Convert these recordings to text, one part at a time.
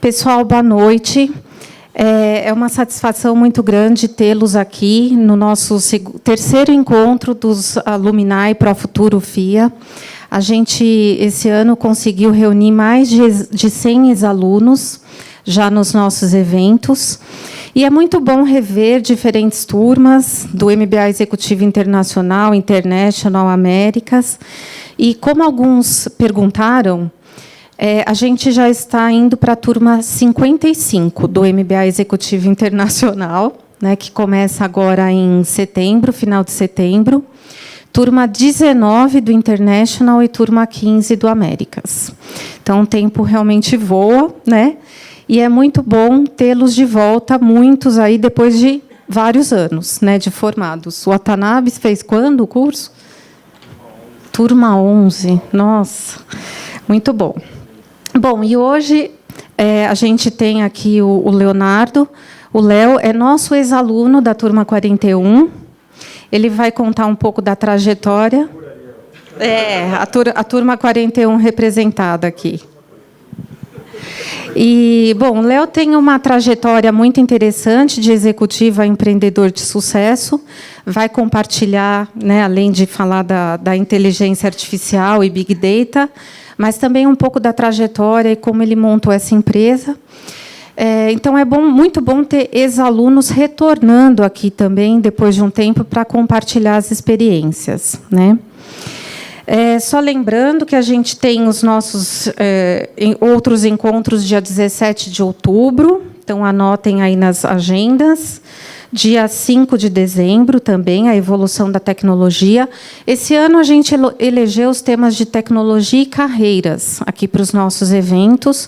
Pessoal, boa noite. É uma satisfação muito grande tê-los aqui no nosso terceiro encontro dos Alumni Pro Futuro FIA. A gente, esse ano, conseguiu reunir mais de 100 ex-alunos já nos nossos eventos. E é muito bom rever diferentes turmas do MBA Executivo Internacional, International Américas. E, como alguns perguntaram, a gente já está indo para a turma 55 do MBA Executivo Internacional, né, que começa agora em setembro, final de setembro. Turma 19 do International e turma 15 do Américas. Então, o tempo realmente voa, né? E é muito bom tê-los de volta, muitos aí depois de vários anos, né, de formados. O Watanabe fez quando o curso? Turma 11. Nossa, muito bom. Bom, e hoje a gente tem aqui o Leonardo. O Léo é nosso ex-aluno da turma 41. Ele vai contar um pouco da trajetória. A turma 41 representada aqui. E, bom, o Léo tem uma trajetória muito interessante de executivo a empreendedor de sucesso. Vai compartilhar, né, além de falar da inteligência artificial e Big Data, mas também um pouco da trajetória e como ele montou essa empresa. Então, é muito bom ter ex-alunos retornando aqui também, depois de um tempo, para compartilhar as experiências, né? Só lembrando que a gente tem os nossos outros encontros dia 17 de outubro, então anotem aí nas agendas. Dia 5 de dezembro, também, a evolução da tecnologia. Esse ano, a gente elegeu os temas de tecnologia e carreiras aqui para os nossos eventos.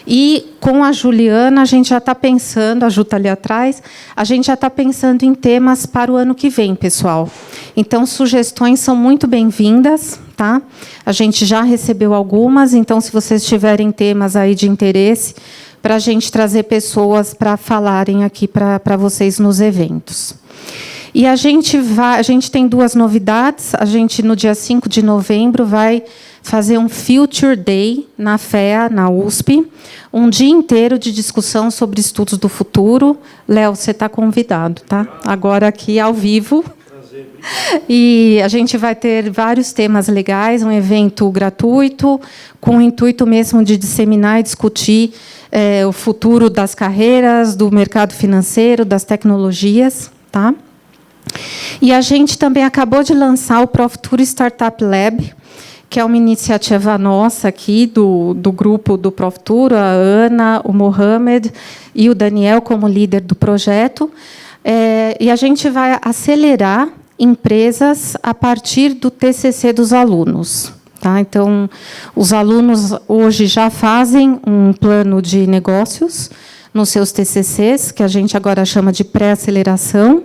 E, com a Juliana, a gente já está pensando, a Ju está ali atrás, a gente já está pensando em temas para o ano que vem, pessoal. Então, sugestões são muito bem-vindas, tá? A gente já recebeu algumas, então, se vocês tiverem temas aí de interesse, para a gente trazer pessoas para falarem aqui para vocês nos eventos. E a gente tem duas novidades. A gente, no dia 5 de novembro, vai fazer um Future Day na FEA, na USP, um dia inteiro de discussão sobre estudos do futuro. Léo, você está convidado, tá? Agora aqui ao vivo. E a gente vai ter vários temas legais, um evento gratuito, com o intuito mesmo de disseminar e discutir o futuro das carreiras, do mercado financeiro, das tecnologias, tá? E a gente também acabou de lançar o Pro Futuro Startup Lab, que é uma iniciativa nossa aqui, do grupo do Pro Futuro, a Ana, o Mohamed e o Daniel como líder do projeto. E a gente vai acelerar empresas a partir do TCC dos alunos. Tá? Então, os alunos hoje já fazem um plano de negócios nos seus TCCs, que a gente agora chama de pré-aceleração.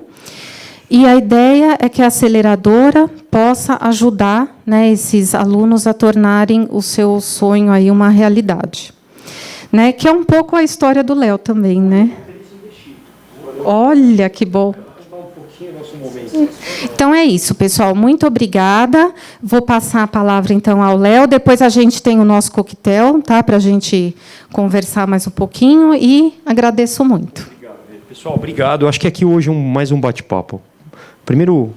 E a ideia é que a aceleradora possa ajudar, né, esses alunos a tornarem o seu sonho aí uma realidade. Né? Que é um pouco a história do Léo também. Né? Olha, que bom. Então, é isso, pessoal. Muito obrigada. Vou passar a palavra, então, ao Léo. Depois a gente tem o nosso coquetel, tá, para a gente conversar mais um pouquinho. E agradeço muito. Obrigado, pessoal. Obrigado. Acho que aqui hoje mais um bate-papo. Primeiro,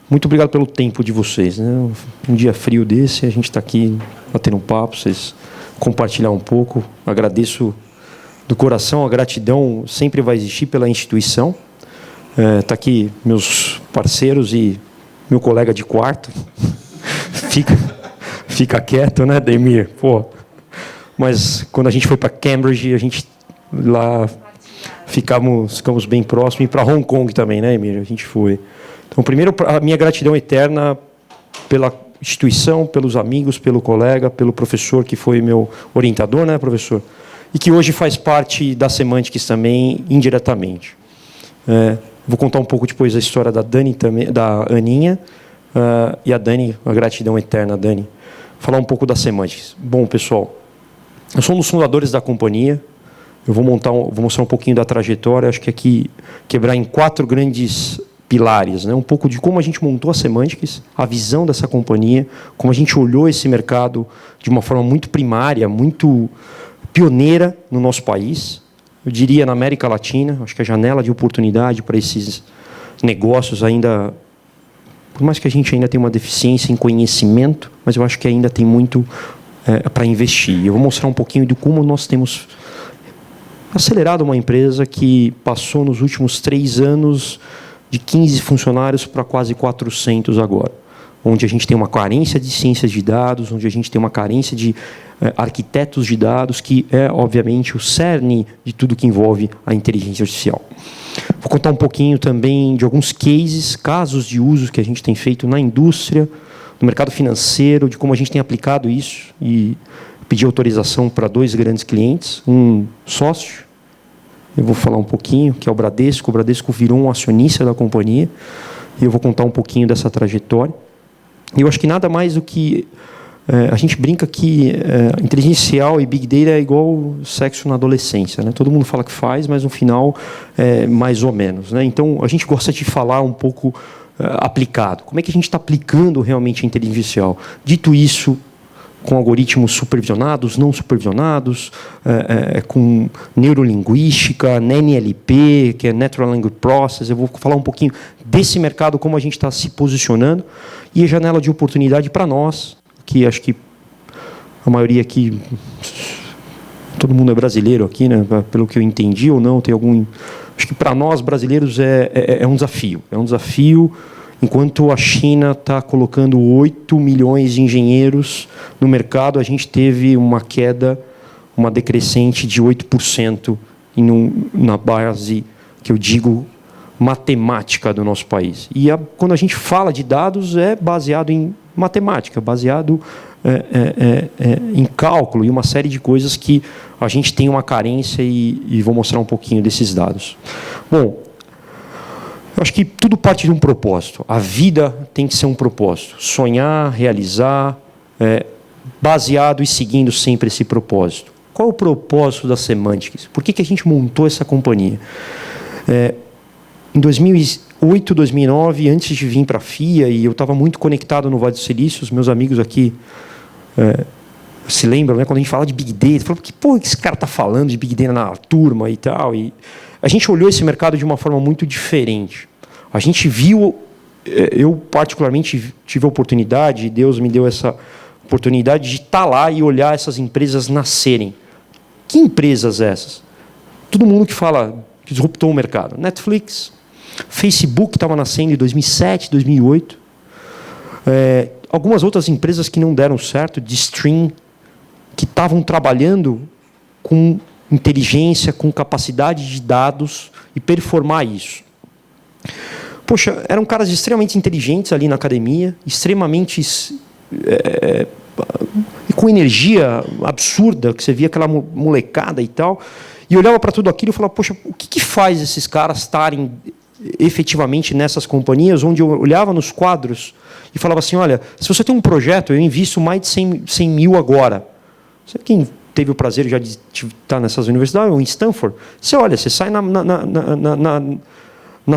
muito obrigado pelo tempo de vocês. Né? Um dia frio desse, a gente está aqui batendo um papo, vocês compartilhar um pouco. Agradeço do coração. A gratidão sempre vai existir pela instituição. Está aqui meus parceiros e meu colega de quarto. Fica quieto, né, Demir? Pô. Mas quando a gente foi para Cambridge, a gente lá ficamos bem próximos. E para Hong Kong também, né, Emir? A gente foi. Então, primeiro, a minha gratidão eterna pela instituição, pelos amigos, pelo colega, pelo professor que foi meu orientador, né, professor? E que hoje faz parte da Semantics também, indiretamente. Vou contar um pouco depois a história da Dani também, da Aninha, e a Dani, a gratidão eterna, Dani. Falar um pouco da Semantics. Bom, pessoal, eu sou um dos fundadores da companhia. Eu vou mostrar um pouquinho da trajetória. Acho que aqui quebrar em 4 grandes pilares, né? Um pouco de como a gente montou a Semantics, a visão dessa companhia, como a gente olhou esse mercado de uma forma muito primária, muito pioneira no nosso país, eu diria na América Latina. Acho que a janela de oportunidade para esses negócios ainda, por mais que a gente ainda tenha uma deficiência em conhecimento, mas eu acho que ainda tem muito para investir. Eu vou mostrar um pouquinho de como nós temos acelerado uma empresa que passou nos últimos 3 anos de 15 funcionários para quase 400 agora, onde a gente tem uma carência de ciências de dados, onde a gente tem uma carência de arquitetos de dados, que é, obviamente, o cerne de tudo que envolve a inteligência artificial. Vou contar um pouquinho também de alguns casos de uso que a gente tem feito na indústria, no mercado financeiro, de como a gente tem aplicado isso, e pedir autorização para 2 grandes clientes, um sócio, eu vou falar um pouquinho, que é o Bradesco. O Bradesco virou um acionista da companhia, e eu vou contar um pouquinho dessa trajetória. E eu acho que nada mais do que... a gente brinca que inteligência artificial e Big Data é igual sexo na adolescência, né? Todo mundo fala que faz, mas no final é mais ou menos, né? Então, a gente gosta de falar um pouco aplicado. Como é que a gente está aplicando realmente a inteligência artificial? Dito isso, com algoritmos supervisionados, não supervisionados, com neurolinguística, NLP, que é Natural Language Processing. Eu vou falar um pouquinho desse mercado, como a gente está se posicionando, e a janela de oportunidade para nós, que acho que a maioria aqui, todo mundo é brasileiro aqui, né? Pelo que eu entendi ou não, tem algum... Acho que para nós, brasileiros, é um desafio. É um desafio, enquanto a China está colocando 8 milhões de engenheiros no mercado, a gente teve uma queda, uma decrescente de 8% na base, que eu digo, matemática do nosso país. E quando a gente fala de dados, é baseado em matemática, baseado em cálculo e uma série de coisas que a gente tem uma carência, e vou mostrar um pouquinho desses dados. Bom, eu acho que tudo parte de um propósito. A vida tem que ser um propósito. Sonhar, realizar, baseado e seguindo sempre esse propósito. Qual é o propósito da Semantics? Por que a gente montou essa companhia? Em 2008, 2009, antes de vir para a FIA, e eu estava muito conectado no Vale do Silício, os meus amigos aqui se lembram, né, quando a gente fala de Big Data, falaram, que porra que esse cara está falando de Big Data na turma e tal. E a gente olhou esse mercado de uma forma muito diferente. A gente viu, eu particularmente tive a oportunidade, Deus me deu essa oportunidade de estar lá e olhar essas empresas nascerem. Que empresas essas? Todo mundo que fala que disruptou o mercado. Netflix, Facebook estava nascendo em 2007, 2008. Algumas outras empresas que não deram certo, de stream, que estavam trabalhando com inteligência, com capacidade de dados e performar isso. Poxa, eram caras extremamente inteligentes ali na academia, extremamente com energia absurda, que você via aquela molecada e tal, e olhava para tudo aquilo e falava, poxa, o que faz esses caras estarem efetivamente nessas companhias, onde eu olhava nos quadros e falava assim, olha, se você tem um projeto, eu invisto mais de 100 mil agora. Você, quem teve o prazer já de estar nessas universidades, ou em Stanford, você olha, você sai na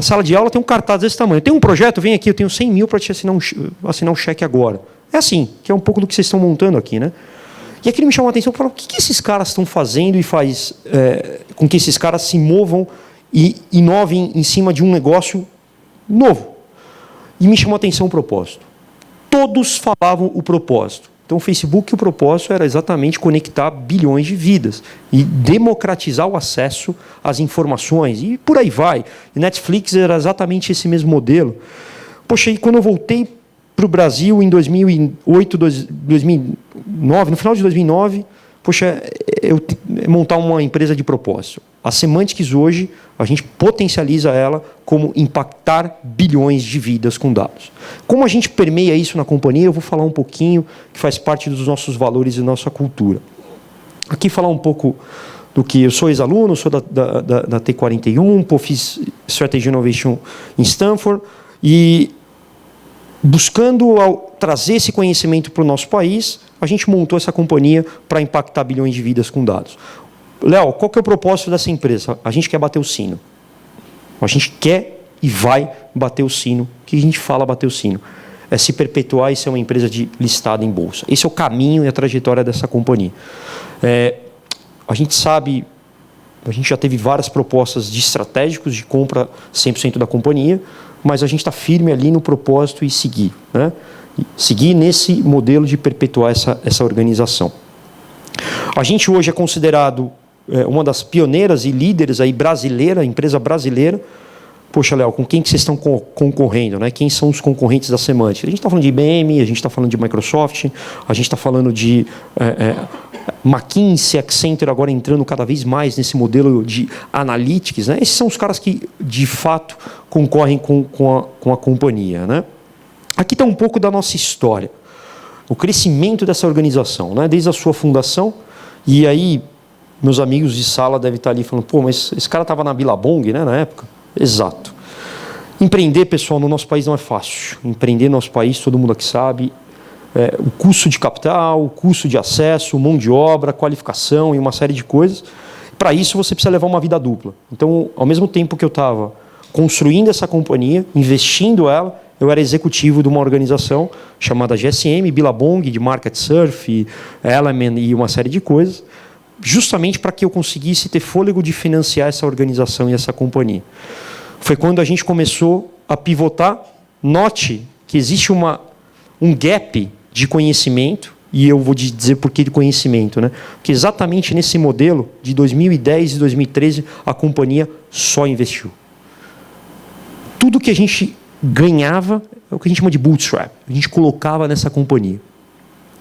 sala de aula, tem um cartaz desse tamanho. Tem um projeto, vem aqui, eu tenho 100 mil para te assinar um cheque agora. É assim, que é um pouco do que vocês estão montando aqui, né? E aquilo me chamou a atenção, falou, o que esses caras estão fazendo e faz com que esses caras se movam e inovem em cima de um negócio novo. E me chamou a atenção o propósito. Todos falavam o propósito. Então, o Facebook, o propósito era exatamente conectar bilhões de vidas e democratizar o acesso às informações, e por aí vai. E Netflix era exatamente esse mesmo modelo. Poxa, e quando eu voltei para o Brasil em 2008, 2009, no final de 2009, poxa, eu montar uma empresa de propósito. A Semantics hoje, a gente potencializa ela como impactar bilhões de vidas com dados. Como a gente permeia isso na companhia, eu vou falar um pouquinho, que faz parte dos nossos valores e da nossa cultura. Aqui falar um pouco do que eu sou ex-aluno, sou da T41, fiz Strategy Innovation em Stanford, e buscando trazer esse conhecimento para o nosso país, a gente montou essa companhia para impactar bilhões de vidas com dados. Léo, qual que é o propósito dessa empresa? A gente quer bater o sino. A gente quer e vai bater o sino. O que a gente fala bater o sino? É se perpetuar e ser uma empresa listada em bolsa. Esse é o caminho e a trajetória dessa companhia. a gente sabe, a gente já teve várias propostas de estratégicos de compra 100% da companhia, mas a gente está firme ali no propósito e seguir, né? Seguir nesse modelo de perpetuar essa organização. A gente hoje é considerado uma das pioneiras e líderes aí brasileira, empresa brasileira. Poxa, Léo, com quem que vocês estão concorrendo, né? Quem são os concorrentes da Semantic? A gente está falando de IBM, a gente está falando de Microsoft, a gente está falando de McKinsey, Accenture, agora entrando cada vez mais nesse modelo de analytics, né? Esses são os caras que, de fato, concorrem com a companhia, né? Aqui está um pouco da nossa história, o crescimento dessa organização, né? Desde a sua fundação, e aí meus amigos de sala devem estar ali falando, pô, mas esse cara estava na Billabong, né, na época? Exato. Empreender, pessoal, no nosso país não é fácil. Empreender no nosso país, todo mundo aqui sabe, o custo de capital, o custo de acesso, mão de obra, qualificação e uma série de coisas. Para isso, você precisa levar uma vida dupla. Então, ao mesmo tempo que eu estava construindo essa companhia, investindo ela, eu era executivo de uma organização chamada GSM, Billabong, de Market Surf, Element e uma série de coisas, justamente para que eu conseguisse ter fôlego de financiar essa organização e essa companhia. Foi quando a gente começou a pivotar. Note que existe um gap de conhecimento, e eu vou dizer por que de conhecimento, né? Porque exatamente nesse modelo, de 2010 e 2013, a companhia só investiu. Tudo que a gente ganhava é o que a gente chama de bootstrap. A gente colocava nessa companhia.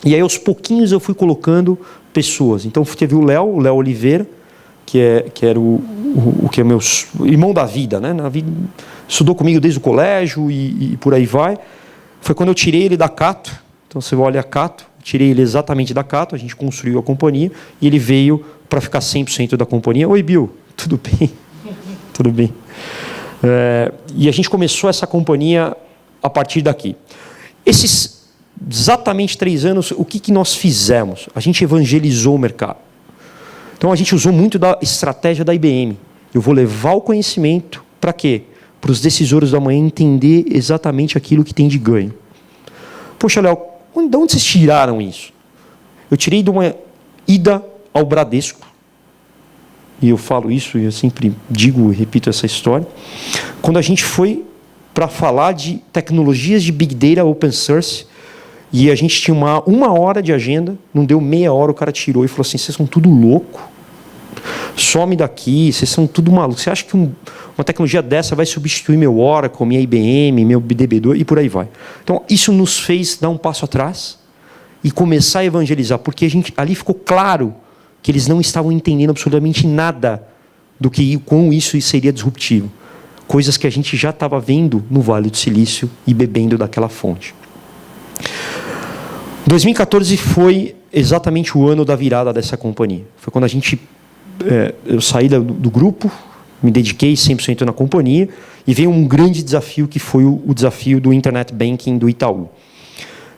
E aí, aos pouquinhos, eu fui colocando pessoas. Então, teve o Léo Oliveira, que era o que é meu irmão da vida, né? Na vida, estudou comigo desde o colégio e por aí vai. Foi quando eu tirei ele da Cato. Então, você olha a Cato, tirei ele exatamente da Cato, a gente construiu a companhia, e ele veio para ficar 100% da companhia. Oi, Bill, tudo bem? Tudo bem. E a gente começou essa companhia a partir daqui. Esses exatamente 3 anos, o que nós fizemos? A gente evangelizou o mercado. Então, a gente usou muito da estratégia da IBM. Eu vou levar o conhecimento para quê? Para os decisores da manhã entender exatamente aquilo que tem de ganho. Poxa, Léo, de onde vocês tiraram isso? Eu tirei de uma ida ao Bradesco. E eu falo isso, e eu sempre digo e repito essa história. Quando a gente foi para falar de tecnologias de Big Data Open Source, e a gente tinha uma hora de agenda, não deu meia hora, o cara tirou e falou assim, vocês são tudo louco. Some daqui, vocês são tudo maluco. Você acha que uma tecnologia dessa vai substituir meu Oracle, minha IBM, meu DB2 e por aí vai. Então, isso nos fez dar um passo atrás e começar a evangelizar, porque ali ficou claro que eles não estavam entendendo absolutamente nada do que com isso seria disruptivo. Coisas que a gente já estava vendo no Vale do Silício e bebendo daquela fonte. 2014 foi exatamente o ano da virada dessa companhia. Foi quando eu saí do grupo, me dediquei 100% na companhia, e veio um grande desafio, que foi o desafio do Internet Banking do Itaú.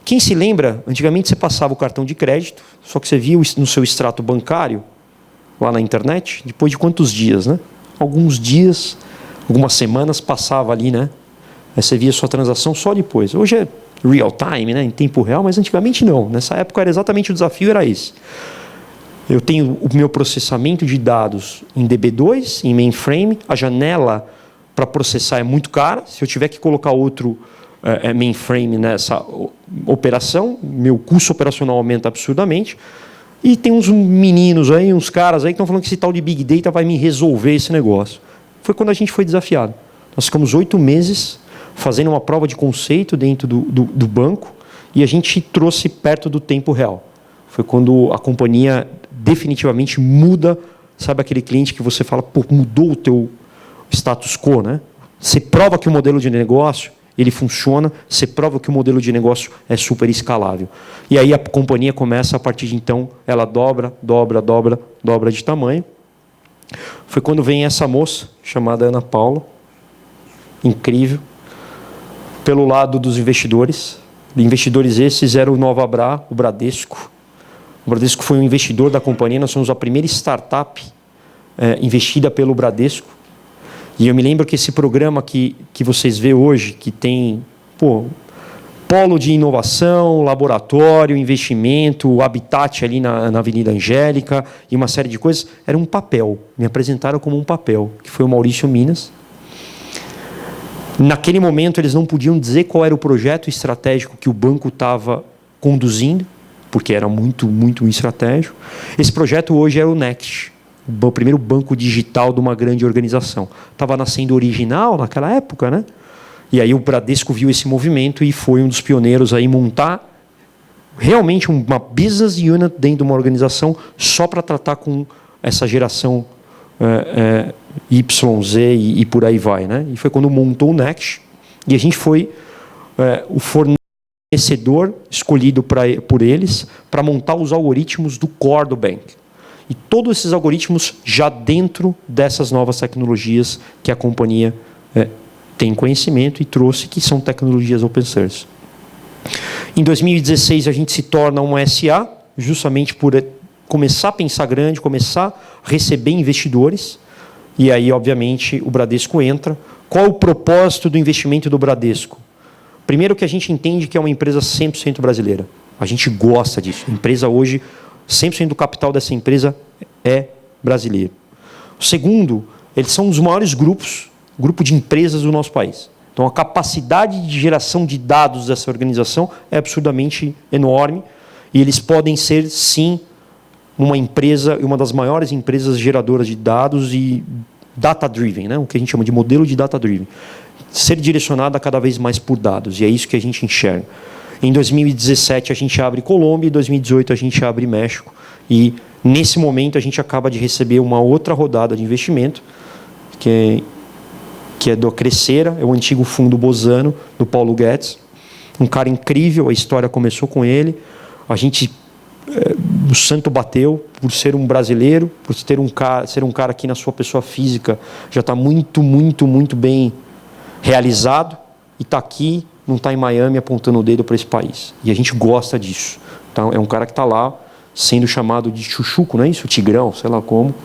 Quem se lembra, antigamente você passava o cartão de crédito, só que você via no seu extrato bancário, lá na internet, depois de quantos dias, né? Alguns dias, algumas semanas passava ali, né? Aí você via sua transação só depois. Hoje é real time, né? Em tempo real, mas antigamente não. Nessa época era exatamente o desafio, era esse. Eu tenho o meu processamento de dados em DB2, em mainframe, a janela para processar é muito cara. Se eu tiver que colocar outro mainframe nessa operação, meu custo operacional aumenta absurdamente. E tem uns meninos aí, uns caras aí que estão falando que esse tal de Big Data vai me resolver esse negócio. Foi quando a gente foi desafiado. Nós ficamos 8 meses fazendo uma prova de conceito dentro do banco e a gente trouxe perto do tempo real. Foi quando a companhia definitivamente muda, sabe aquele cliente que você fala, pô, mudou o teu status quo, né? Você prova que o modelo de negócio ele funciona, você prova que o modelo de negócio é super escalável. E aí a companhia começa, a partir de então, ela dobra de tamanho. Foi quando vem essa moça, chamada Ana Paula, incrível, pelo lado dos investidores. Investidores esses eram o Nova Bra, o Bradesco. O Bradesco foi um investidor da companhia, nós somos a primeira startup investida pelo Bradesco. E eu me lembro que esse programa que vocês vê hoje, que tem polo de inovação, laboratório, investimento, o habitat ali na Avenida Angélica e uma série de coisas. Era um papel. Me apresentaram como um papel, que foi o Maurício Minas. Naquele momento, eles não podiam dizer qual era o projeto estratégico que o banco estava conduzindo, porque era muito, muito estratégico. Esse projeto hoje é o Next, o primeiro banco digital de uma grande organização. Estava nascendo original naquela época, né? E aí o Bradesco viu esse movimento e foi um dos pioneiros a montar realmente uma business unit dentro de uma organização só para tratar com essa geração Y, Z e por aí vai, né? E foi quando montou o Next e a gente foi o fornecedor escolhido por eles para montar os algoritmos do core do bank. E todos esses algoritmos já dentro dessas novas tecnologias que a companhia tem conhecimento e trouxe, que são tecnologias open source. Em 2016, a gente se torna uma SA, justamente por começar a pensar grande, começar a receber investidores, e aí, obviamente, o Bradesco entra. Qual o propósito do investimento do Bradesco? Primeiro, que a gente entende que é uma empresa 100% brasileira. A gente gosta disso. A empresa hoje, 100% do capital dessa empresa é brasileiro. Segundo, eles são um dos maiores grupo de empresas do nosso país. Então, a capacidade de geração de dados dessa organização é absurdamente enorme e eles podem ser, sim, uma empresa, uma das maiores empresas geradoras de dados e data-driven, né? O que a gente chama de modelo de data-driven. Ser direcionada cada vez mais por dados, e é isso que a gente enxerga. Em 2017, a gente abre Colômbia, em 2018, a gente abre México, e nesse momento a gente acaba de receber uma outra rodada de investimento, que é do Crescera, é o antigo fundo Bozano, do Paulo Guedes. Um cara incrível, a história começou com ele. O santo bateu por ser um brasileiro, por ser um cara que na sua pessoa física já está muito, muito, muito bem realizado e está aqui, não está em Miami apontando o dedo para esse país. E a gente gosta disso. Então, é um cara que está lá sendo chamado de chuchuco, não é isso? Tigrão, sei lá como.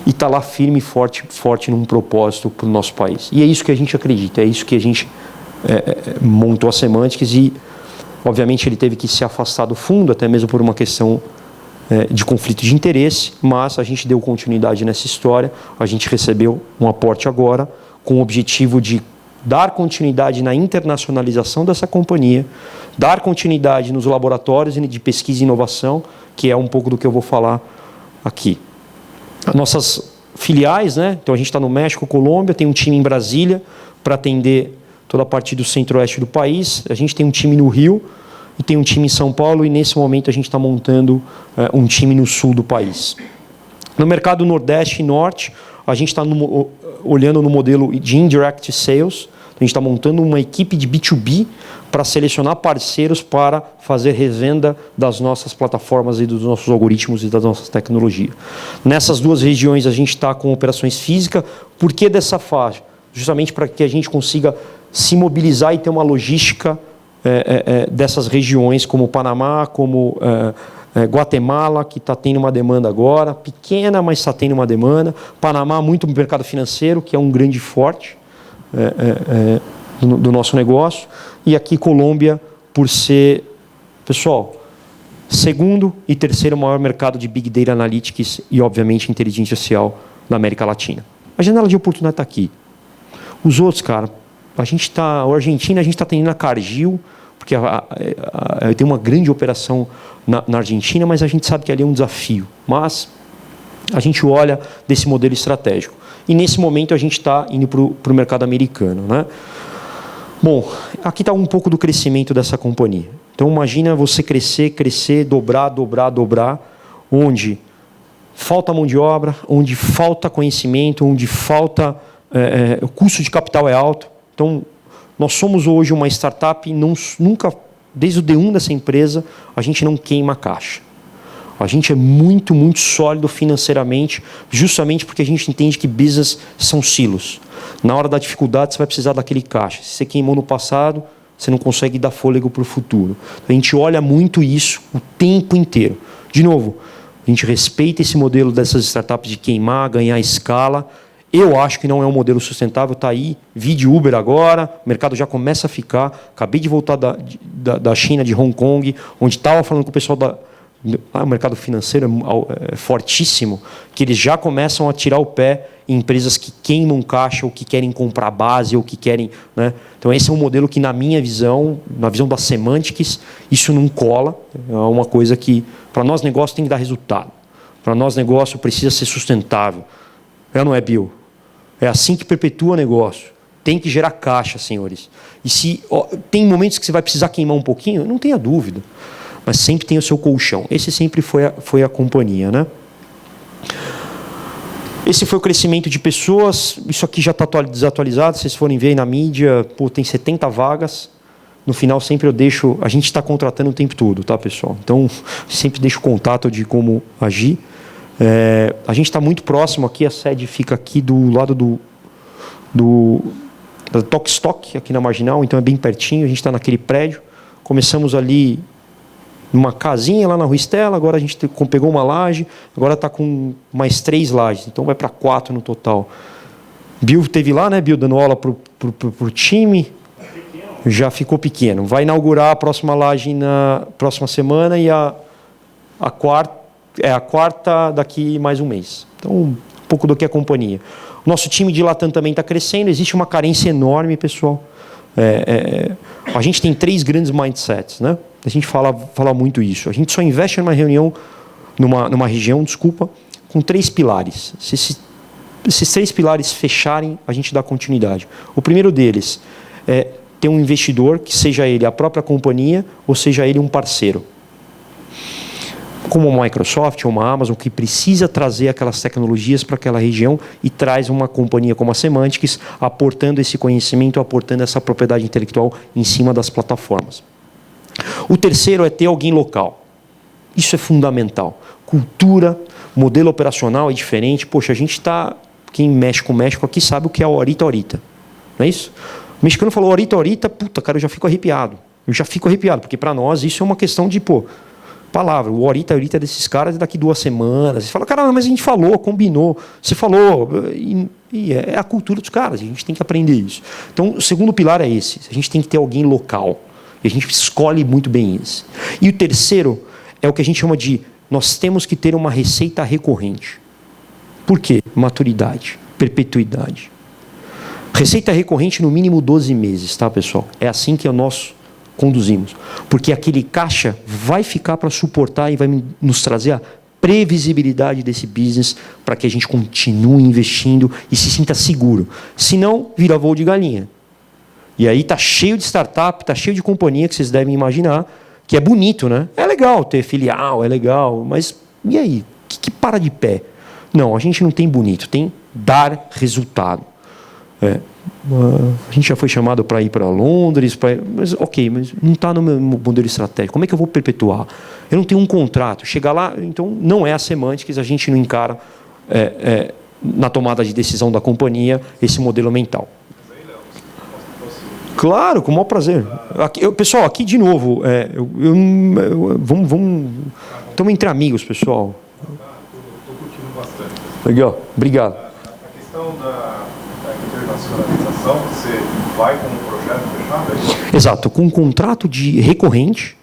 E está lá firme e forte num propósito para o nosso país. E é isso que a gente acredita, é isso que a gente montou a Semantics e, obviamente, ele teve que se afastar do fundo, até mesmo por uma questão de conflito de interesse, mas a gente deu continuidade nessa história, a gente recebeu um aporte agora com o objetivo de dar continuidade na internacionalização dessa companhia, dar continuidade nos laboratórios de pesquisa e inovação, que é um pouco do que eu vou falar aqui. As nossas filiais, né? Então a gente está no México, Colômbia, tem um time em Brasília para atender toda a parte do centro-oeste do país, a gente tem um time no Rio e tem um time em São Paulo e nesse momento a gente está montando um time no sul do país. No mercado Nordeste e Norte, a gente está olhando no modelo de Indirect Sales, a gente está montando uma equipe de B2B para selecionar parceiros para fazer revenda das nossas plataformas e dos nossos algoritmos e das nossas tecnologias. Nessas duas regiões a gente está com operações físicas. Por que dessa faixa? Justamente para que a gente consiga se mobilizar e ter uma logística dessas regiões, como Panamá, como Guatemala, que está tendo uma demanda agora, pequena, mas está tendo uma demanda. Panamá, muito no mercado financeiro, que é um grande forte do nosso negócio. E aqui Colômbia, por ser, pessoal, segundo e terceiro maior mercado de Big Data Analytics e, obviamente, inteligência artificial da América Latina. A janela de oportunidade está aqui. Os outros, cara, a Argentina, a gente está tendo a Cargill, porque tem uma grande operação na Argentina, mas a gente sabe que ali é um desafio. Mas a gente olha desse modelo estratégico. E nesse momento a gente está indo para o mercado americano, né? Bom, aqui está um pouco do crescimento dessa companhia. Então imagina você crescer, dobrar, onde falta mão de obra, onde falta conhecimento, onde falta o custo de capital é alto. Então nós somos hoje uma startup, nunca, desde o D1 dessa empresa, a gente não queima a caixa. A gente é muito, muito sólido financeiramente, justamente porque a gente entende que business são silos. Na hora da dificuldade, você vai precisar daquele caixa. Se você queimou no passado, você não consegue dar fôlego para o futuro. A gente olha muito isso o tempo inteiro. De novo, a gente respeita esse modelo dessas startups de queimar, ganhar escala. Eu acho que não é um modelo sustentável, está aí, vi de Uber agora, o mercado já começa a ficar, acabei de voltar da China, de Hong Kong, onde estava falando com o pessoal o mercado financeiro é fortíssimo, que eles já começam a tirar o pé em empresas que queimam caixa, ou que querem comprar base, ou que querem... Né? Então, esse é um modelo que, na minha visão, na visão da Semantics, isso não cola, é uma coisa que, para nós, negócio tem que dar resultado. Para nós, negócio precisa ser sustentável. Não é, Bill? É assim que perpetua o negócio. Tem que gerar caixa, senhores. E se tem momentos que você vai precisar queimar um pouquinho, não tenha dúvida. Mas sempre tem o seu colchão. Esse sempre foi a companhia, né? Esse foi o crescimento de pessoas. Isso aqui já está desatualizado. Se vocês forem ver aí na mídia, tem 70 vagas. No final, sempre eu deixo... A gente está contratando o tempo todo, tá, pessoal? Então, sempre deixo o contato de como agir. A gente está muito próximo aqui, a sede fica aqui do lado da Tokstok, aqui na Marginal, então é bem pertinho, a gente está naquele prédio. Começamos ali numa casinha lá na Rua Estela, agora a gente pegou uma laje, agora está com mais 3 lajes, então vai para 4 no total. Bill teve lá, né, Bill, dando aula para o time, já ficou pequeno. Vai inaugurar a próxima laje na próxima semana e a quarta daqui mais um mês. Então, um pouco do que é a companhia. O nosso time de Latam também está crescendo, existe uma carência enorme, pessoal. A gente tem 3 grandes mindsets, né? A gente fala muito isso. A gente só investe numa região, com 3 pilares. Se esses 3 pilares fecharem, a gente dá continuidade. O primeiro deles é ter um investidor, que seja ele a própria companhia, ou seja ele um parceiro. Como uma Microsoft ou uma Amazon, que precisa trazer aquelas tecnologias para aquela região e traz uma companhia como a Semantics, aportando esse conhecimento, aportando essa propriedade intelectual em cima das plataformas. O terceiro é ter alguém local. Isso é fundamental. Cultura, modelo operacional é diferente. Poxa, a gente está... Quem mexe com o México aqui sabe o que é o horita horita. Não é isso? O mexicano falou horita horita, puta, cara, eu já fico arrepiado. Porque para nós isso é uma questão de, palavra. O horita horita desses caras é daqui 2 semanas. Você fala, cara, mas a gente falou, combinou. Você falou. E é a cultura dos caras. A gente tem que aprender isso. Então, o segundo pilar é esse. A gente tem que ter alguém local. E a gente escolhe muito bem esse. E o terceiro é o que a gente chama de... Nós temos que ter uma receita recorrente. Por quê? Maturidade, perpetuidade. Receita recorrente no mínimo 12 meses, tá, pessoal? É assim que nós conduzimos. Porque aquele caixa vai ficar para suportar e vai nos trazer a previsibilidade desse business para que a gente continue investindo e se sinta seguro. Senão, vira voo de galinha. E aí está cheio de startup, está cheio de companhia que vocês devem imaginar, que é bonito, né? É legal ter filial, é legal, mas e aí? O que para de pé? Não, a gente não tem bonito, tem dar resultado. A gente já foi chamado para ir para Londres, mas não está no meu modelo estratégico. Como é que eu vou perpetuar? Eu não tenho um contrato. Chegar lá, então não é a Semantics, a gente não encara na tomada de decisão da companhia esse modelo mental. Claro, com o maior prazer. Pessoal, aqui de novo, estamos entre amigos, pessoal. Estou curtindo bastante. Legal, obrigado. A questão da internacionalização, você vai com um projeto fechado? Exato, com um contrato de recorrente,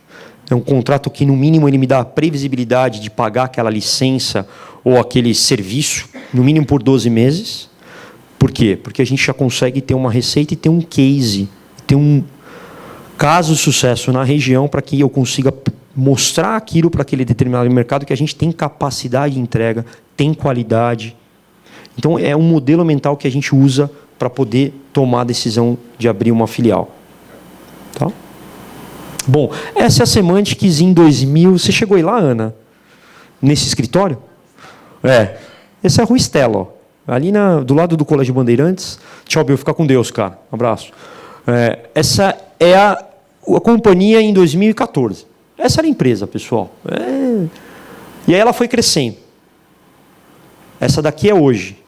é um contrato que no mínimo ele me dá a previsibilidade de pagar aquela licença ou aquele serviço, no mínimo por 12 meses. Por quê? Porque a gente já consegue ter uma receita e ter um case, ter um caso de sucesso na região para que eu consiga mostrar aquilo para aquele determinado mercado que a gente tem capacidade de entrega, tem qualidade. Então, é um modelo mental que a gente usa para poder tomar a decisão de abrir uma filial. Tá? Bom, essa é a Semantics em 2000. Você chegou aí lá, Ana? Nesse escritório? Essa é a Rua Estela, ó. Ali do lado do Colégio Bandeirantes. Tchau, Bill. Fica com Deus, cara. Um abraço. Essa é a companhia em 2014. Essa era a empresa, pessoal. E aí ela foi crescendo. Essa daqui é hoje.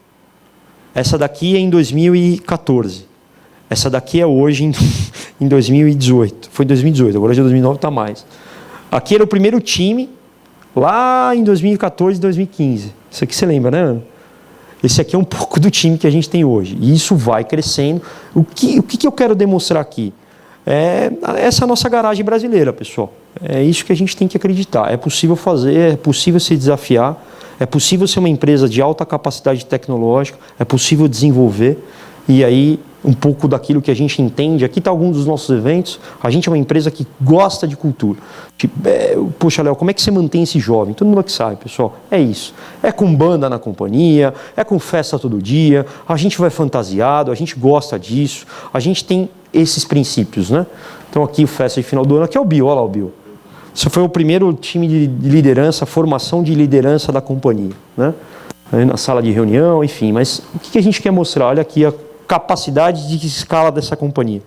Essa daqui é em 2014. Essa daqui é hoje em 2018. Foi em 2018, agora de 2009 está mais. Aqui era o primeiro time, lá em 2014 e 2015. Isso aqui você lembra, né, Ana? Esse aqui é um pouco do time que a gente tem hoje. E isso vai crescendo. O que eu quero demonstrar aqui? Essa é a nossa garagem brasileira, pessoal. É isso que a gente tem que acreditar. É possível fazer, é possível se desafiar, é possível ser uma empresa de alta capacidade tecnológica, é possível desenvolver. E aí, um pouco daquilo que a gente entende. Aqui está alguns dos nossos eventos. A gente é uma empresa que gosta de cultura. Poxa, Léo, como é que você mantém esse jovem? Todo mundo que sabe, pessoal. É isso. É com banda na companhia, é com festa todo dia, a gente vai fantasiado, a gente gosta disso, a gente tem esses princípios, né? Então aqui o festa de final do ano, aqui é o Bill, olha lá o Bill. Isso foi o primeiro time de liderança, formação de liderança da companhia, né? Aí na sala de reunião, enfim. Mas o que a gente quer mostrar? Olha aqui a capacidade de escala dessa companhia.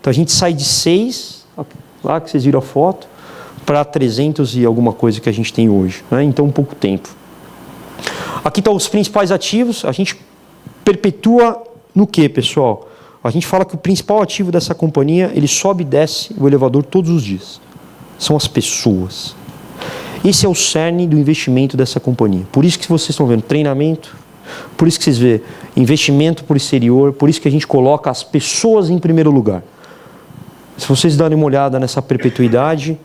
Então a gente sai de 6, lá que vocês viram a foto, para 300 e alguma coisa que a gente tem hoje, né? Então pouco tempo. Aqui estão os principais ativos. A gente perpetua no que, pessoal? A gente fala que o principal ativo dessa companhia, ele sobe e desce o elevador todos os dias. São as pessoas. Esse é o cerne do investimento dessa companhia. Por isso que vocês estão vendo treinamento, por isso que vocês vê investimento por exterior, por isso que a gente coloca as pessoas em primeiro lugar. Se vocês darem uma olhada nessa perpetuidade,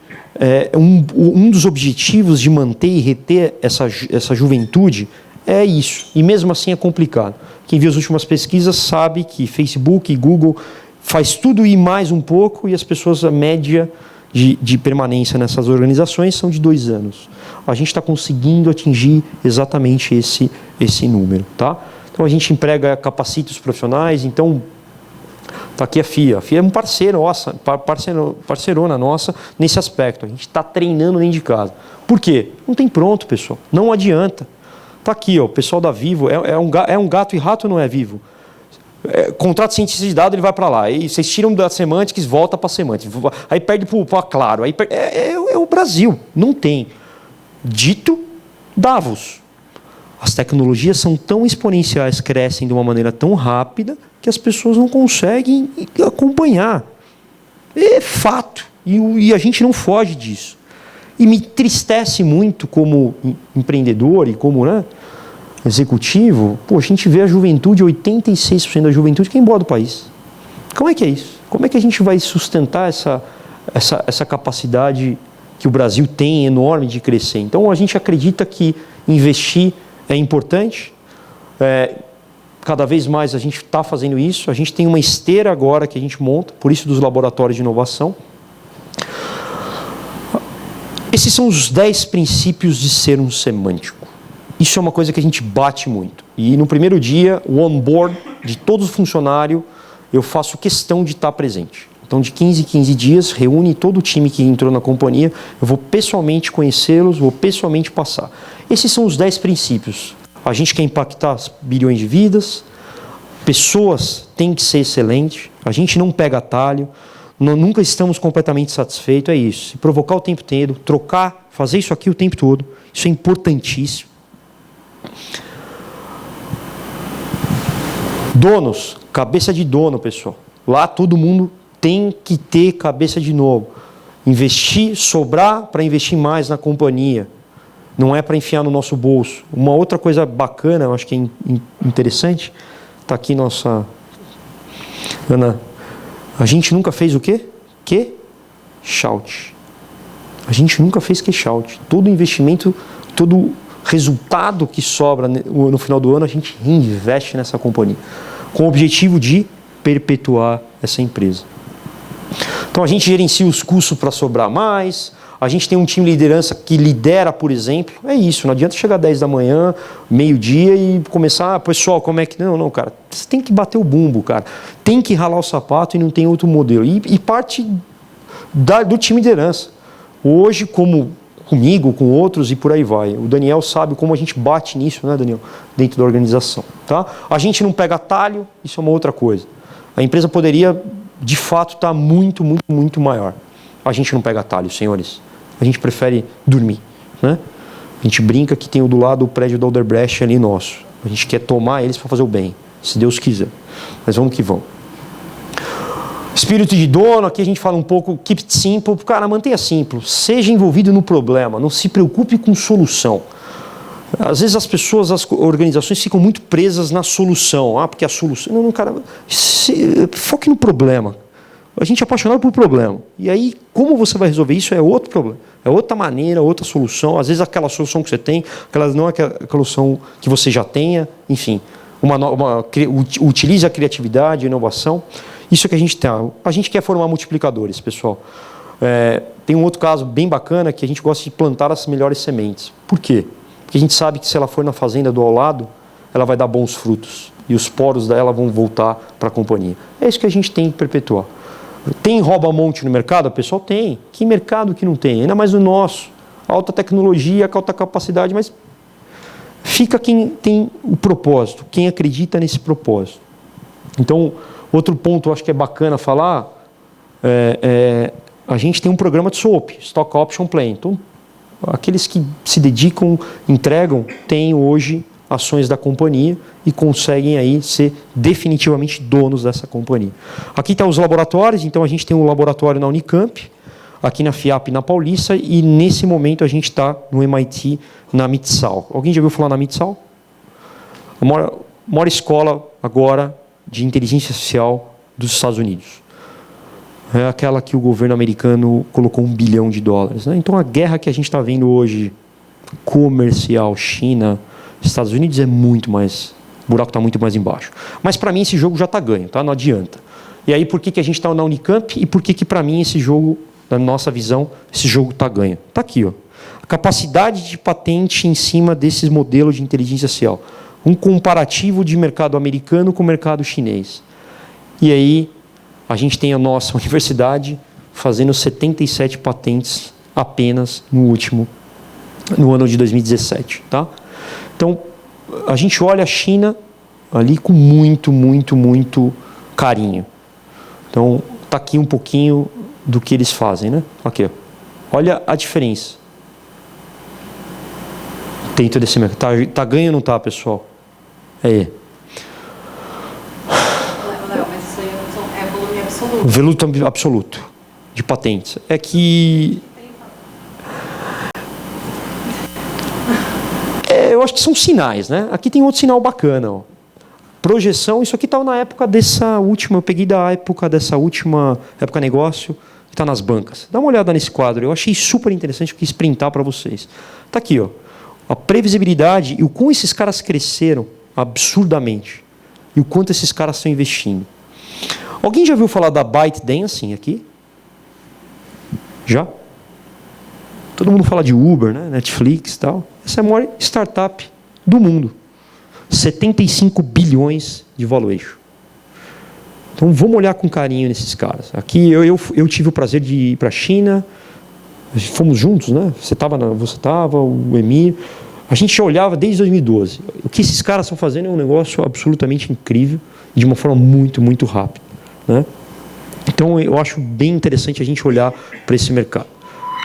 um dos objetivos de manter e reter essa juventude é isso. E mesmo assim é complicado. Quem viu as últimas pesquisas sabe que Facebook e Google faz tudo e mais um pouco, e as pessoas, a média de permanência nessas organizações são de 2 anos. A gente está conseguindo atingir exatamente esse número, tá? Então a gente emprega, capacita os profissionais. Então está aqui a FIA. A FIA é um parceirona nossa nesse aspecto. A gente está treinando dentro de casa. Por quê? Não tem pronto, pessoal. Não adianta. Está aqui, ó, o pessoal da Vivo. É um gato e rato, não é Vivo? Contrato de cientista de dados, ele vai para lá. Aí vocês tiram da Semantics, volta para a Semantics. Aí perde para a Claro. Aí é o Brasil. Não tem. Dito Davos. As tecnologias são tão exponenciais, crescem de uma maneira tão rápida, que as pessoas não conseguem acompanhar. É fato. E a gente não foge disso. E me entristece muito como empreendedor e como, né, executivo. Pô, a gente vê a juventude, 86% da juventude que é embora do país. Como é que é isso? Como é que a gente vai sustentar essa capacidade que o Brasil tem enorme de crescer? Então a gente acredita que investir é importante. Cada vez mais a gente está fazendo isso. A gente tem uma esteira agora que a gente monta, por isso dos laboratórios de inovação. Esses são os 10 princípios de ser um semântico. Isso é uma coisa que a gente bate muito. E no primeiro dia, o onboard de todo funcionário, eu faço questão de estar presente. Então, de 15 em 15 dias, reúne todo o time que entrou na companhia, eu vou pessoalmente conhecê-los, vou pessoalmente passar. Esses são os 10 princípios. A gente quer impactar bilhões de vidas, pessoas têm que ser excelentes, a gente não pega atalho, nunca estamos completamente satisfeitos, é isso. Se provocar o tempo todo, trocar, fazer isso aqui o tempo todo, isso é importantíssimo. Donos, cabeça de dono, pessoal. Lá todo mundo tem que ter cabeça de novo. Investir, sobrar para investir mais na companhia. Não é para enfiar no nosso bolso. Uma outra coisa bacana, eu acho que é interessante, está aqui nossa Ana. A gente nunca fez o quê? Shout. A gente nunca fez shout. Todo investimento, todo resultado que sobra no final do ano, a gente reinveste nessa companhia, com o objetivo de perpetuar essa empresa. Então a gente gerencia os custos para sobrar mais, a gente tem um time de liderança que lidera, por exemplo. É isso, não adianta chegar 10 da manhã, meio-dia e começar, pessoal, como é que... Não, cara, você tem que bater o bumbo, cara. Tem que ralar o sapato e não tem outro modelo. E parte do time de liderança. Hoje, como comigo, com outros e por aí vai. O Daniel sabe como a gente bate nisso, né, Daniel? Dentro da organização, tá? A gente não pega atalho, isso é uma outra coisa. A empresa poderia, de fato, estar muito, muito, muito maior. A gente não pega atalho, senhores. A gente prefere dormir, né? A gente brinca que tem do lado o prédio da Odebrecht ali nosso. A gente quer tomar eles para fazer o bem, se Deus quiser. Mas vamos que vamos. Espírito de dono, aqui a gente fala um pouco, keep it simple. Cara, mantenha simples. Seja envolvido no problema, não se preocupe com solução. Às vezes as pessoas, as organizações ficam muito presas na solução. Porque a solução... Não, cara, foque no problema. A gente é apaixonado por problema. E aí, como você vai resolver isso é outro problema. É outra maneira, outra solução. Às vezes aquela solução que você tem, não é aquela solução que você já tenha. Enfim, utilize a criatividade, a inovação. Isso que a gente tem. A gente quer formar multiplicadores, pessoal. Tem um outro caso bem bacana que a gente gosta de plantar as melhores sementes. Por quê? Porque a gente sabe que se ela for na fazenda do ao lado, ela vai dar bons frutos. E os poros dela vão voltar para a companhia. É isso que a gente tem que perpetuar. Tem rouba-monte no mercado? O pessoal tem. Que mercado que não tem? Ainda mais o nosso. Alta tecnologia, alta capacidade, mas fica quem tem o propósito, quem acredita nesse propósito. Então, outro ponto eu acho que é bacana falar, a gente tem um programa de SOP, Stock Option Plan. Então, aqueles que se dedicam, entregam, têm hoje ações da companhia e conseguem aí ser definitivamente donos dessa companhia. Aqui estão os laboratórios, então a gente tem um laboratório na Unicamp, aqui na FIAP na Paulista, e nesse momento a gente está no MIT, na MITSAL. Alguém já ouviu falar na MITSAL? A maior escola agora de inteligência artificial dos Estados Unidos. É aquela que o governo americano colocou $1 bilhão. Né? Então a guerra que a gente está vendo hoje, comercial, China, Estados Unidos, é muito mais... O buraco está muito mais embaixo. Mas para mim esse jogo já está ganho, tá? Não adianta. E aí por que a gente está na Unicamp e por que para mim esse jogo, na nossa visão, esse jogo está ganho? Está aqui, ó. A capacidade de patente em cima desses modelos de inteligência artificial. Um comparativo de mercado americano com o mercado chinês. E aí a gente tem a nossa universidade fazendo 77 patentes apenas no ano de 2017, tá? Então, a gente olha a China ali com muito, muito, muito carinho. Então, está aqui um pouquinho do que eles fazem, né? Aqui, ó. Olha a diferença dentro desse mercado. Tá ganho ou não tá, pessoal? Léo, mas isso aí é volume absoluto. Volume absoluto de patentes. É que... eu acho que são sinais, né? Aqui tem outro sinal bacana, ó. Projeção, isso aqui estava na época dessa última, eu peguei da época dessa última época negócio, que está nas bancas. Dá uma olhada nesse quadro, eu achei super interessante, eu quis printar para vocês. Está aqui, ó, a previsibilidade e o quão esses caras cresceram absurdamente e o quanto esses caras estão investindo. Alguém já ouviu falar da ByteDance aqui? Já? Todo mundo fala de Uber, né? Netflix e tal. Essa é a maior startup do mundo. 75 bilhões de valuation. Então vamos olhar com carinho nesses caras. Aqui eu tive o prazer de ir para a China. Fomos juntos, né? Você estava, o Emir. A gente já olhava desde 2012. O que esses caras estão fazendo é um negócio absolutamente incrível, de uma forma muito, muito rápida, né? Então eu acho bem interessante a gente olhar para esse mercado.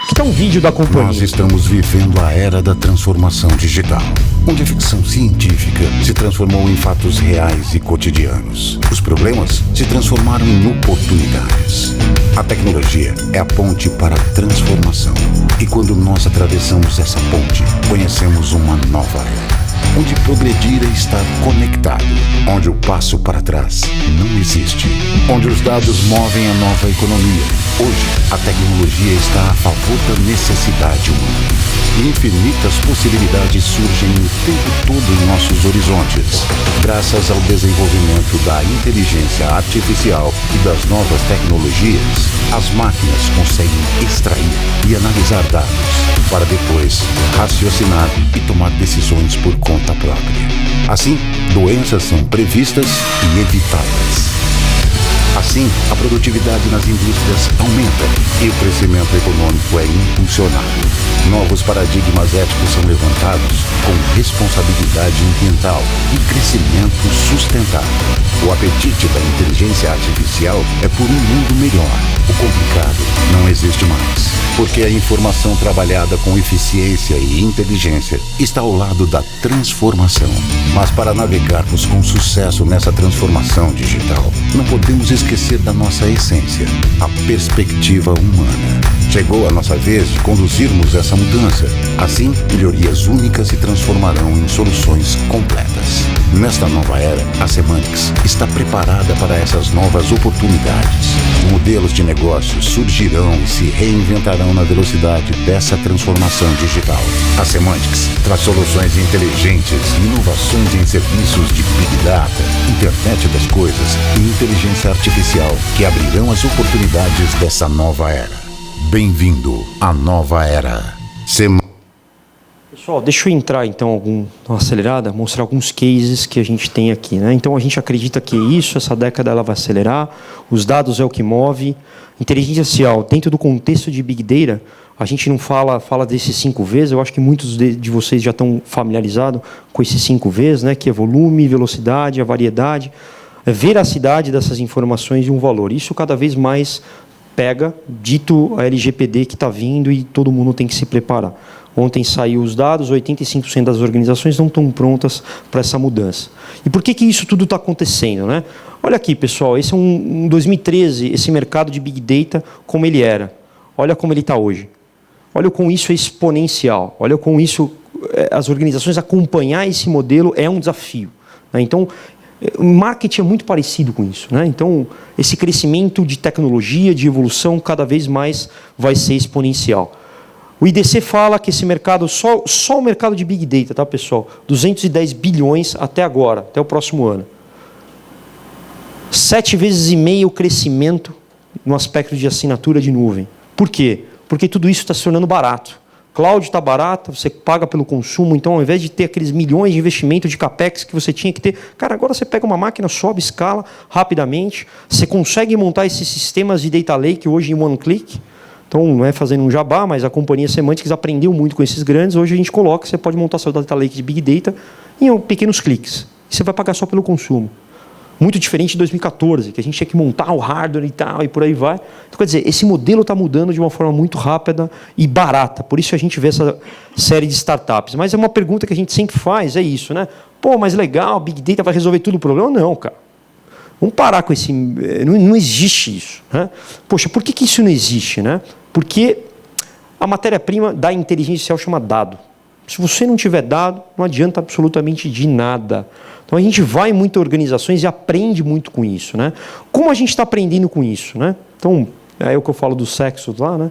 Aqui está um vídeo da companhia. Nós estamos vivendo a era da transformação digital, onde a ficção científica se transformou em fatos reais e cotidianos. Os problemas se transformaram em oportunidades. A tecnologia é a ponte para a transformação. E quando nós atravessamos essa ponte, conhecemos uma nova era, onde progredir é estar conectado, onde o passo para trás não existe, onde os dados movem a nova economia. Hoje, a tecnologia está a favor da necessidade humana. Infinitas possibilidades surgem o tempo todo em nossos horizontes. Graças ao desenvolvimento da inteligência artificial e das novas tecnologias, as máquinas conseguem extrair e analisar dados, para depois raciocinar e tomar decisões por conta própria. Assim, doenças são previstas e evitadas. Assim, a produtividade nas indústrias aumenta e o crescimento econômico é impulsionado. Novos paradigmas éticos são levantados com responsabilidade ambiental e crescimento sustentável. O apetite da inteligência artificial é por um mundo melhor. O complicado não existe mais, porque a informação trabalhada com eficiência e inteligência está ao lado da transformação. Mas para navegarmos com sucesso nessa transformação digital, não podemos esquecer da nossa essência, a perspectiva humana. Chegou a nossa vez de conduzirmos essa mudança. Assim, melhorias únicas se transformarão em soluções completas. Nesta nova era, a Semantics está preparada para essas novas oportunidades. Modelos de negócios surgirão e se reinventarão na velocidade dessa transformação digital. A Semantics traz soluções inteligentes e inovações em serviços de Big Data, Internet das Coisas e inteligência artificial que abrirão as oportunidades dessa nova era. Bem-vindo à nova era. Pessoal, deixa eu entrar então uma acelerada, mostrar alguns cases que a gente tem aqui, né? Então a gente acredita que essa década ela vai acelerar, os dados é o que move, inteligência artificial dentro do contexto de Big Data, a gente não fala desses 5 Vs, eu acho que muitos de vocês já estão familiarizados com esses 5 Vs, né? Que é volume, velocidade, a variedade, a veracidade dessas informações e um valor. Isso cada vez mais pega, dito a LGPD que está vindo e todo mundo tem que se preparar. Ontem saiu os dados, 85% das organizações não estão prontas para essa mudança. E por que isso tudo está acontecendo, né? Olha aqui, pessoal, esse é em 2013, esse mercado de Big Data, como ele era. Olha como ele está hoje. Olha como isso é exponencial. Olha como isso, as organizações acompanhar esse modelo é um desafio, né? Então, o marketing é muito parecido com isso, né? Então, esse crescimento de tecnologia, de evolução, cada vez mais vai ser exponencial. O IDC fala que esse mercado, só o mercado de Big Data, tá, pessoal? 210 bilhões até agora, até o próximo ano. 7,5 vezes o crescimento no aspecto de assinatura de nuvem. Por quê? Porque tudo isso está se tornando barato. Cloud está barato, você paga pelo consumo, então ao invés de ter aqueles milhões de investimento de CAPEX que você tinha que ter, cara, agora você pega uma máquina, sobe, escala rapidamente, você consegue montar esses sistemas de Data Lake hoje em one click. Então, não é fazendo um jabá, mas a companhia Semantics aprendeu muito com esses grandes. Hoje a gente coloca, você pode montar seu Data Lake de Big Data em pequenos cliques. E você vai pagar só pelo consumo. Muito diferente de 2014, que a gente tinha que montar o hardware e tal, e por aí vai. Então, quer dizer, esse modelo está mudando de uma forma muito rápida e barata. Por isso a gente vê essa série de startups. Mas é uma pergunta que a gente sempre faz, é isso, né? Pô, mas legal, Big Data vai resolver tudo o problema? Não, cara. Vamos parar com esse... Não existe isso, né? Poxa, por que isso não existe, né? Porque a matéria-prima da inteligência artificial chama dado. Se você não tiver dado, não adianta absolutamente de nada. Então a gente vai em muitas organizações e aprende muito com isso, né? Como a gente está aprendendo com isso, né? Então, é o que eu falo do sexo lá, né?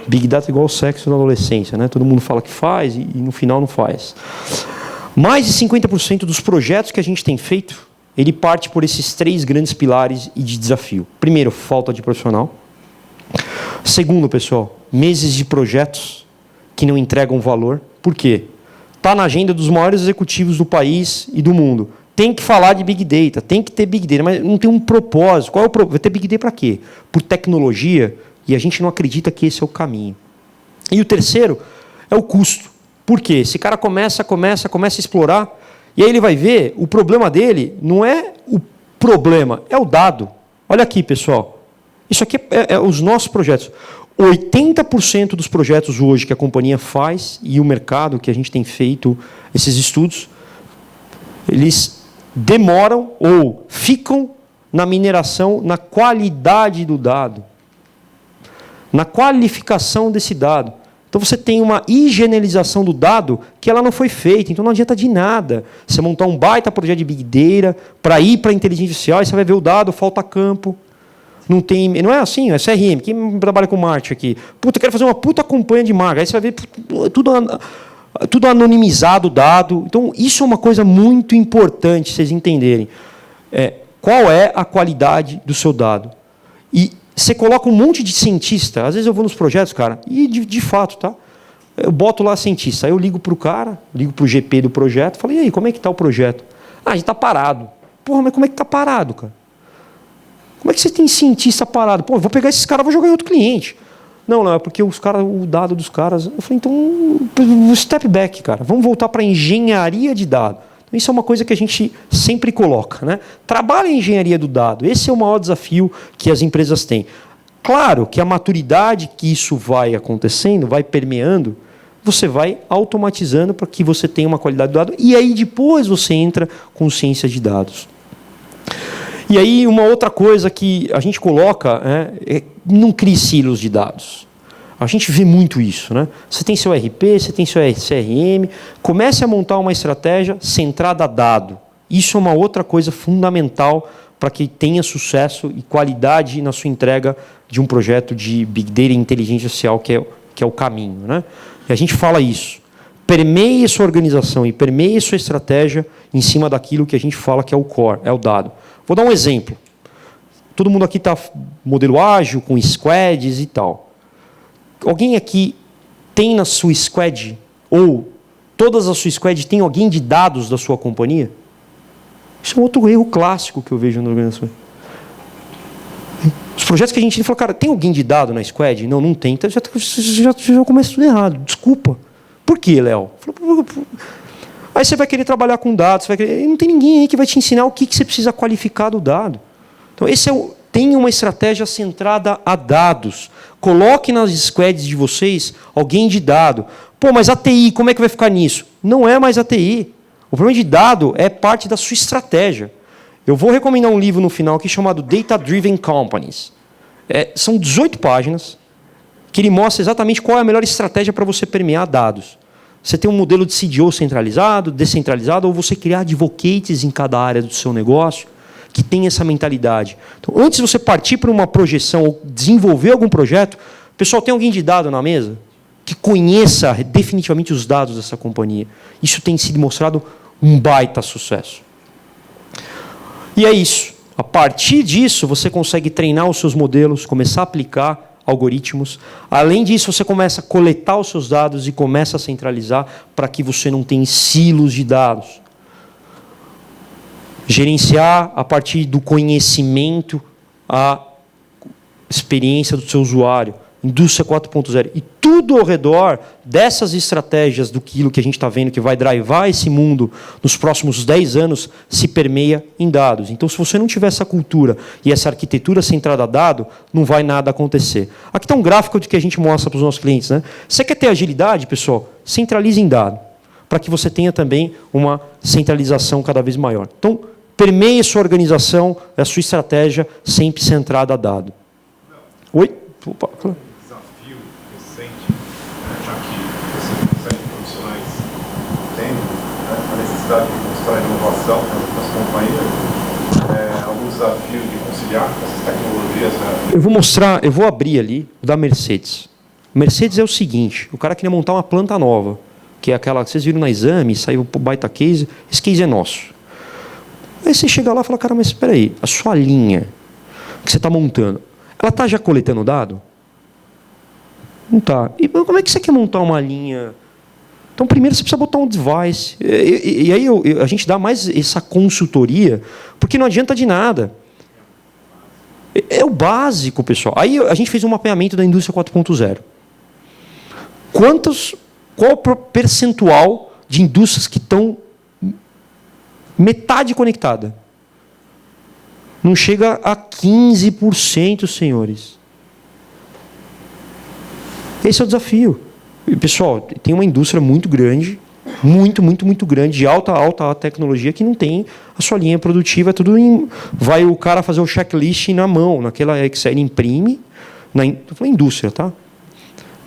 Big Data é igual ao sexo na adolescência, né? Todo mundo fala que faz e no final não faz. Mais de 50% dos projetos que a gente tem feito, ele parte por esses 3 grandes pilares e de desafio. Primeiro, falta de profissional. Segundo, pessoal, meses de projetos que não entregam valor. Por quê? Está na agenda dos maiores executivos do país e do mundo. Tem que falar de Big Data, tem que ter Big Data, mas não tem um propósito. Qual é o propósito? Vai ter Big Data para quê? Por tecnologia, e a gente não acredita que esse é o caminho. E o terceiro é o custo. Por quê? Esse cara começa a explorar, e aí ele vai ver, o problema dele não é o problema, é o dado. Olha aqui, pessoal. Isso aqui é os nossos projetos. 80% dos projetos hoje que a companhia faz e o mercado que a gente tem feito esses estudos, eles demoram ou ficam na mineração, na qualidade do dado, na qualificação desse dado. Então você tem uma higienização do dado que ela não foi feita, então não adianta de nada você montar um baita projeto de Big Data para ir para a inteligência artificial e você vai ver o dado, falta campo. Não é assim, é CRM. Quem trabalha com marketing aqui? Puta, eu quero fazer uma puta campanha de marca. Aí você vai ver tudo anonimizado, dado. Então, isso é uma coisa muito importante vocês entenderem. Qual é a qualidade do seu dado? E você coloca um monte de cientista. Às vezes eu vou nos projetos, cara, e de fato, tá? Eu boto lá cientista. Aí eu ligo para o cara, ligo para o GP do projeto, falo, e aí, como é que está o projeto? Ah, a gente está parado. Porra, mas como é que está parado, cara? Como é que você tem cientista parado? Pô, vou pegar esses caras e vou jogar em outro cliente. Não, é porque o dado dos caras... Eu falei, então, step back, cara. Vamos voltar para a engenharia de dado. Então, isso é uma coisa que a gente sempre coloca, né? Trabalha em engenharia do dado. Esse é o maior desafio que as empresas têm. Claro que a maturidade que isso vai acontecendo, vai permeando, você vai automatizando para que você tenha uma qualidade do dado. E aí, depois, você entra com ciência de dados. E aí, uma outra coisa que a gente coloca, não crie silos de dados. A gente vê muito isso, né? Você tem seu RP, você tem seu CRM, comece a montar uma estratégia centrada a dado. Isso é uma outra coisa fundamental para que tenha sucesso e qualidade na sua entrega de um projeto de Big Data e inteligência artificial, que é o caminho, né? E a gente fala isso. Permeie sua organização e permeie sua estratégia em cima daquilo que a gente fala que é o core, é o dado. Vou dar um exemplo. Todo mundo aqui está modelo ágil, com squads e tal. Alguém aqui tem na sua squad, ou todas as suas squads têm alguém de dados da sua companhia? Isso é um outro erro clássico que eu vejo na organização. Os projetos que a gente fala, cara, tem alguém de dado na squad? Não, não tem. Então já começa tudo errado. Desculpa. Por quê, Léo? Aí você vai querer trabalhar com dados, não tem ninguém aí que vai te ensinar o que você precisa qualificar do dado. Então, tenha uma estratégia centrada a dados. Coloque nas squads de vocês alguém de dado. Pô, mas a TI, como é que vai ficar nisso? Não é mais a TI. O problema de dado é parte da sua estratégia. Eu vou recomendar um livro no final aqui chamado Data Driven Companies. São 18 páginas que ele mostra exatamente qual é a melhor estratégia para você permear dados. Você tem um modelo de CDO centralizado, descentralizado, ou você criar advocates em cada área do seu negócio que tem essa mentalidade. Então, antes de você partir para uma projeção ou desenvolver algum projeto, pessoal, tem alguém de dado na mesa que conheça definitivamente os dados dessa companhia. Isso tem sido mostrado um baita sucesso. E é isso. A partir disso, você consegue treinar os seus modelos, começar a aplicar algoritmos. Além disso, você começa a coletar os seus dados e começa a centralizar para que você não tenha silos de dados. Gerenciar a partir do conhecimento a experiência do seu usuário. Indústria 4.0. E tudo ao redor dessas estratégias do que a gente está vendo que vai drivar esse mundo nos próximos 10 anos se permeia em dados. Então, se você não tiver essa cultura e essa arquitetura centrada a dado, não vai nada acontecer. Aqui está um gráfico de que a gente mostra para os nossos clientes, né? Você quer ter agilidade, pessoal? Centralize em dado, para que você tenha também uma centralização cada vez maior. Então, permeie sua organização, a sua estratégia sempre centrada a dado. Oi? Opa, claro. Desafio recente, já que esse série de profissionais tem a necessidade de mostrar inovação nas companhias, algum desafio de conciliar essas tecnologias? Né? Eu vou abrir ali o da Mercedes. Mercedes é o seguinte, o cara queria montar uma planta nova, que é aquela que vocês viram na Exame, saiu o baita case, esse case é nosso. Aí você chega lá e fala, cara, mas espera aí, a sua linha que você está montando, ela está já coletando dado? Não está. E como é que você quer montar uma linha? Então, primeiro você precisa botar um device. E aí a gente dá mais essa consultoria, porque não adianta de nada. É o básico, pessoal. Aí a gente fez um mapeamento da indústria 4.0. Qual o percentual de indústrias que estão metade conectada? Não chega a 15%, senhores. Esse é o desafio. E, pessoal, tem uma indústria muito grande, muito grande, de alta tecnologia, que não tem a sua linha produtiva, vai o cara fazer o checklist na mão, naquela Excel, ele imprime, estou falando indústria, tá? No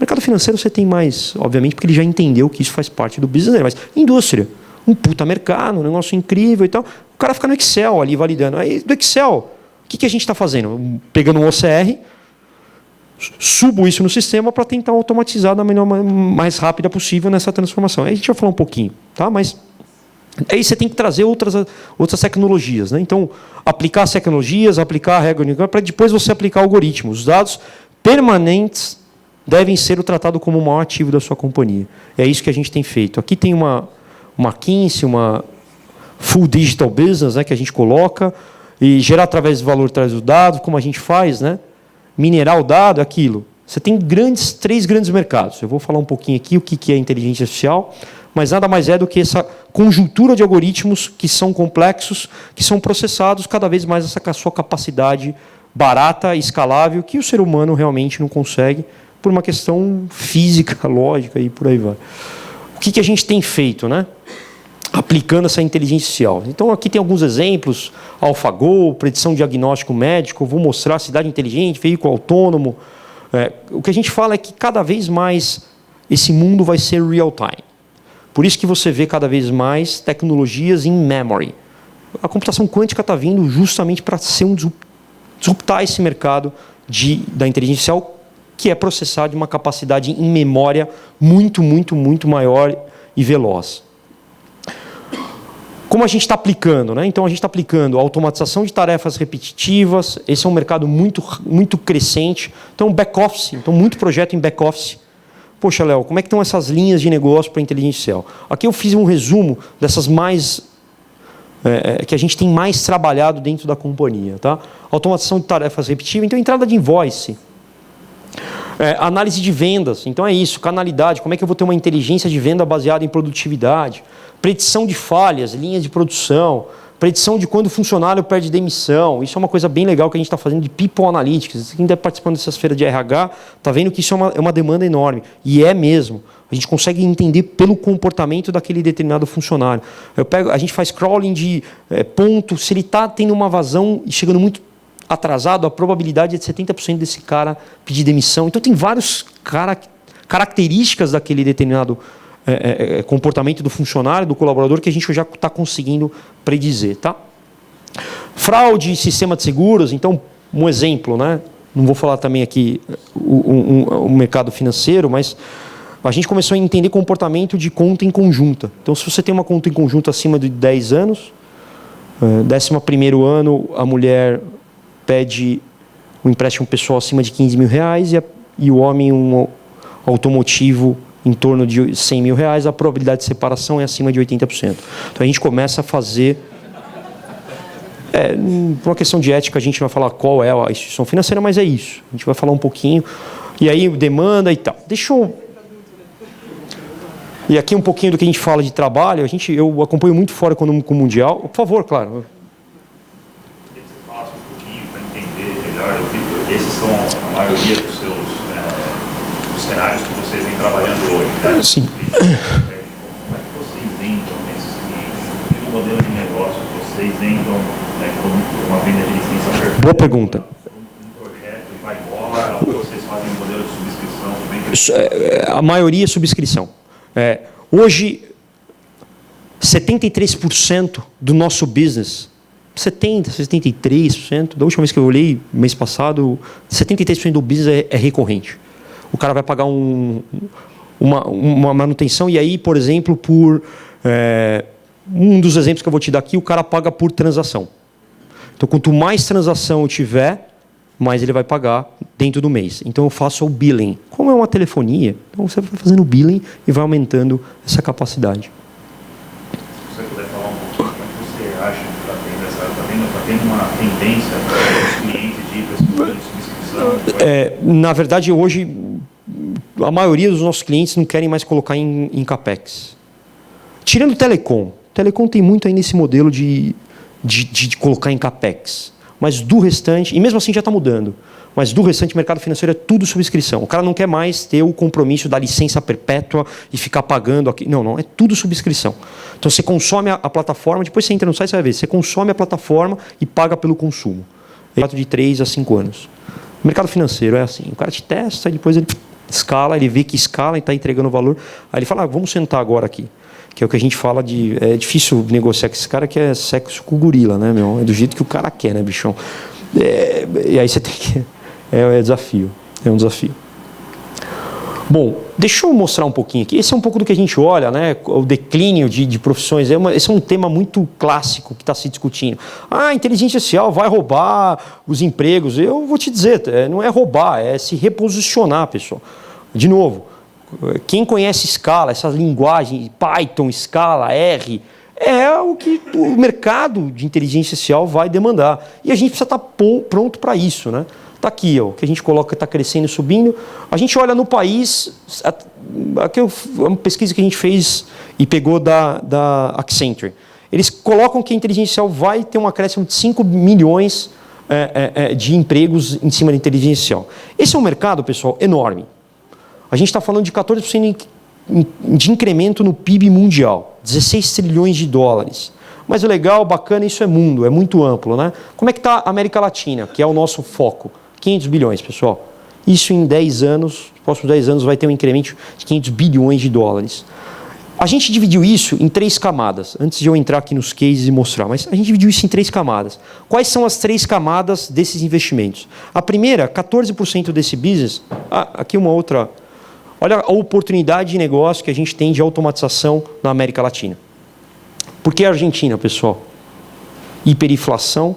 mercado financeiro você tem mais, obviamente, porque ele já entendeu que isso faz parte do business, mas indústria, um puta mercado, um negócio incrível e tal, o cara fica no Excel ali validando. Aí do Excel, o que a gente está fazendo? Pegando um OCR, subo isso no sistema para tentar automatizar da maneira mais rápida possível nessa transformação. Aí a gente vai falar um pouquinho, tá? Mas aí você tem que trazer outras tecnologias, né? Então, aplicar as tecnologias, aplicar a regra, para depois você aplicar algoritmos. Os dados permanentes devem ser tratados como o maior ativo da sua companhia. É isso que a gente tem feito. Aqui tem uma McKinsey, uma Full Digital Business, né, que a gente coloca, e gerar através do valor atrás do dado, como a gente faz, né? Minerar o dado, aquilo. Você tem três grandes mercados. Eu vou falar um pouquinho aqui o que é inteligência artificial, mas nada mais é do que essa conjuntura de algoritmos que são complexos, que são processados cada vez mais essa sua capacidade barata, escalável, que o ser humano realmente não consegue, por uma questão física, lógica e por aí vai. O que a gente tem feito, né? Aplicando essa inteligência artificial. Então, aqui tem alguns exemplos, AlphaGo, predição de diagnóstico médico, vou mostrar cidade inteligente, veículo autônomo, O que a gente fala é que cada vez mais esse mundo vai ser real time. Por isso que você vê cada vez mais tecnologias em memory. A computação quântica está vindo justamente para ser disruptar esse mercado da inteligência artificial, que é processar de uma capacidade em memória muito, muito, muito maior e veloz. Como a gente está aplicando, né? Então, a gente está aplicando a automatização de tarefas repetitivas. Esse é um mercado muito, muito crescente. Então, back-office. Então, muito projeto em back-office. Poxa, Léo, como é que estão essas linhas de negócio para a inteligência artificial? Aqui eu fiz um resumo dessas que a gente tem mais trabalhado dentro da companhia. Tá? Automatização de tarefas repetitivas. Então, entrada de invoice. Análise de vendas. Então, é isso. Canalidade. Como é que eu vou ter uma inteligência de venda baseada em produtividade? Predição de falhas, linhas de produção, predição de quando o funcionário perde demissão. Isso é uma coisa bem legal que a gente está fazendo de People Analytics. Quem está participando dessas feiras de RH está vendo que isso é uma demanda enorme. E é mesmo. A gente consegue entender pelo comportamento daquele determinado funcionário. A gente faz crawling de ponto. Se ele está tendo uma vazão e chegando muito atrasado, a probabilidade é de 70% desse cara pedir demissão. Então, tem várias características daquele determinado comportamento do funcionário, do colaborador, que a gente já está conseguindo predizer. Tá? Fraude, sistema de seguros. Então, um exemplo, né? Não vou falar também aqui o mercado financeiro, mas a gente começou a entender comportamento de conta em conjunta. Então, se você tem uma conta em conjunta acima de 10 anos, 11º ano, a mulher pede um empréstimo pessoal acima de R$15 mil e o homem um automotivo em torno de R$100 mil, a probabilidade de separação é acima de 80%. Então a gente começa a fazer... por uma questão de ética, a gente vai falar qual é a instituição financeira, mas é isso. A gente vai falar um pouquinho. E aí, demanda e tal. Deixa eu... E aqui um pouquinho do que a gente fala de trabalho. Eu acompanho muito Fórum Econômico Mundial. Por favor, claro. Esses são a maioria dos seus cenários que vocês vêm trabalhando hoje, né? Sim. Como é que vocês entram nesses clientes? Que modelo de negócio vocês entram com uma venda de licença perfeita? Boa pergunta. Um projeto e vai embora, ou vocês fazem um modelo de subscrição? A maioria é subscrição. Hoje, 73% do nosso business... 73%, da última vez que eu olhei, mês passado, 73% do business é recorrente. O cara vai pagar uma manutenção, e aí, por exemplo, um dos exemplos que eu vou te dar aqui, o cara paga por transação. Então, quanto mais transação eu tiver, mais ele vai pagar dentro do mês. Então, eu faço o billing. Como é uma telefonia, então você vai fazendo o billing e vai aumentando essa capacidade. Se você puder falar um pouquinho, como você acha que está tendo uma tendência para os clientes de ir para esse modelo de subscrição? Na verdade, hoje, a maioria dos nossos clientes não querem mais colocar em CAPEX. Tirando o Telecom. Telecom tem muito ainda esse modelo de colocar em CAPEX. Mas do restante, e mesmo assim já está mudando, mas do restante, o mercado financeiro é tudo subscrição. O cara não quer mais ter o compromisso da licença perpétua e ficar pagando aqui. Não, é tudo subscrição. Então, você consome a plataforma, depois você entra no site e você vai ver. Você consome a plataforma e paga pelo consumo. É de 3 a 5 anos. O mercado financeiro é assim. O cara te testa, e depois ele escala, ele vê que escala e está entregando valor. Aí ele fala, vamos sentar agora aqui. Que é o que a gente fala de... É difícil negociar com esse cara que é sexo com gorila, né, meu? É do jeito que o cara quer, né, bichão? E aí você tem que... desafio. É um desafio. Bom, deixa eu mostrar um pouquinho aqui. Esse é um pouco do que a gente olha, né? O declínio de profissões. Esse é um tema muito clássico que está se discutindo. A inteligência artificial vai roubar os empregos. Eu vou te dizer, não é roubar, é se reposicionar, pessoal. De novo, quem conhece Scala, essas linguagens, Python, Scala, R, é o que o mercado de inteligência artificial vai demandar. E a gente precisa estar pronto para isso, né? Está aqui, o que a gente coloca está crescendo e subindo. A gente olha no país, aqui é uma pesquisa que a gente fez e pegou da Accenture. Eles colocam que a inteligência artificial vai ter um acréscimo de 5 milhões de empregos em cima da inteligência artificial. Esse é um mercado, pessoal, enorme. A gente está falando de 14% de incremento no PIB mundial, 16 trilhões de dólares. Mas o legal, bacana, isso é mundo, é muito amplo, né? Como é que está a América Latina, que é o nosso foco? 500 bilhões, pessoal. Isso em 10 anos, nos próximos 10 anos vai ter um incremento de 500 bilhões de dólares. A gente dividiu isso em 3 camadas, antes de eu entrar aqui nos cases e mostrar, mas a gente dividiu isso em 3 camadas. Quais são as 3 camadas desses investimentos? A primeira, 14% desse business, aqui uma outra, olha a oportunidade de negócio que a gente tem de automatização na América Latina. Por que a Argentina, pessoal? Hiperinflação,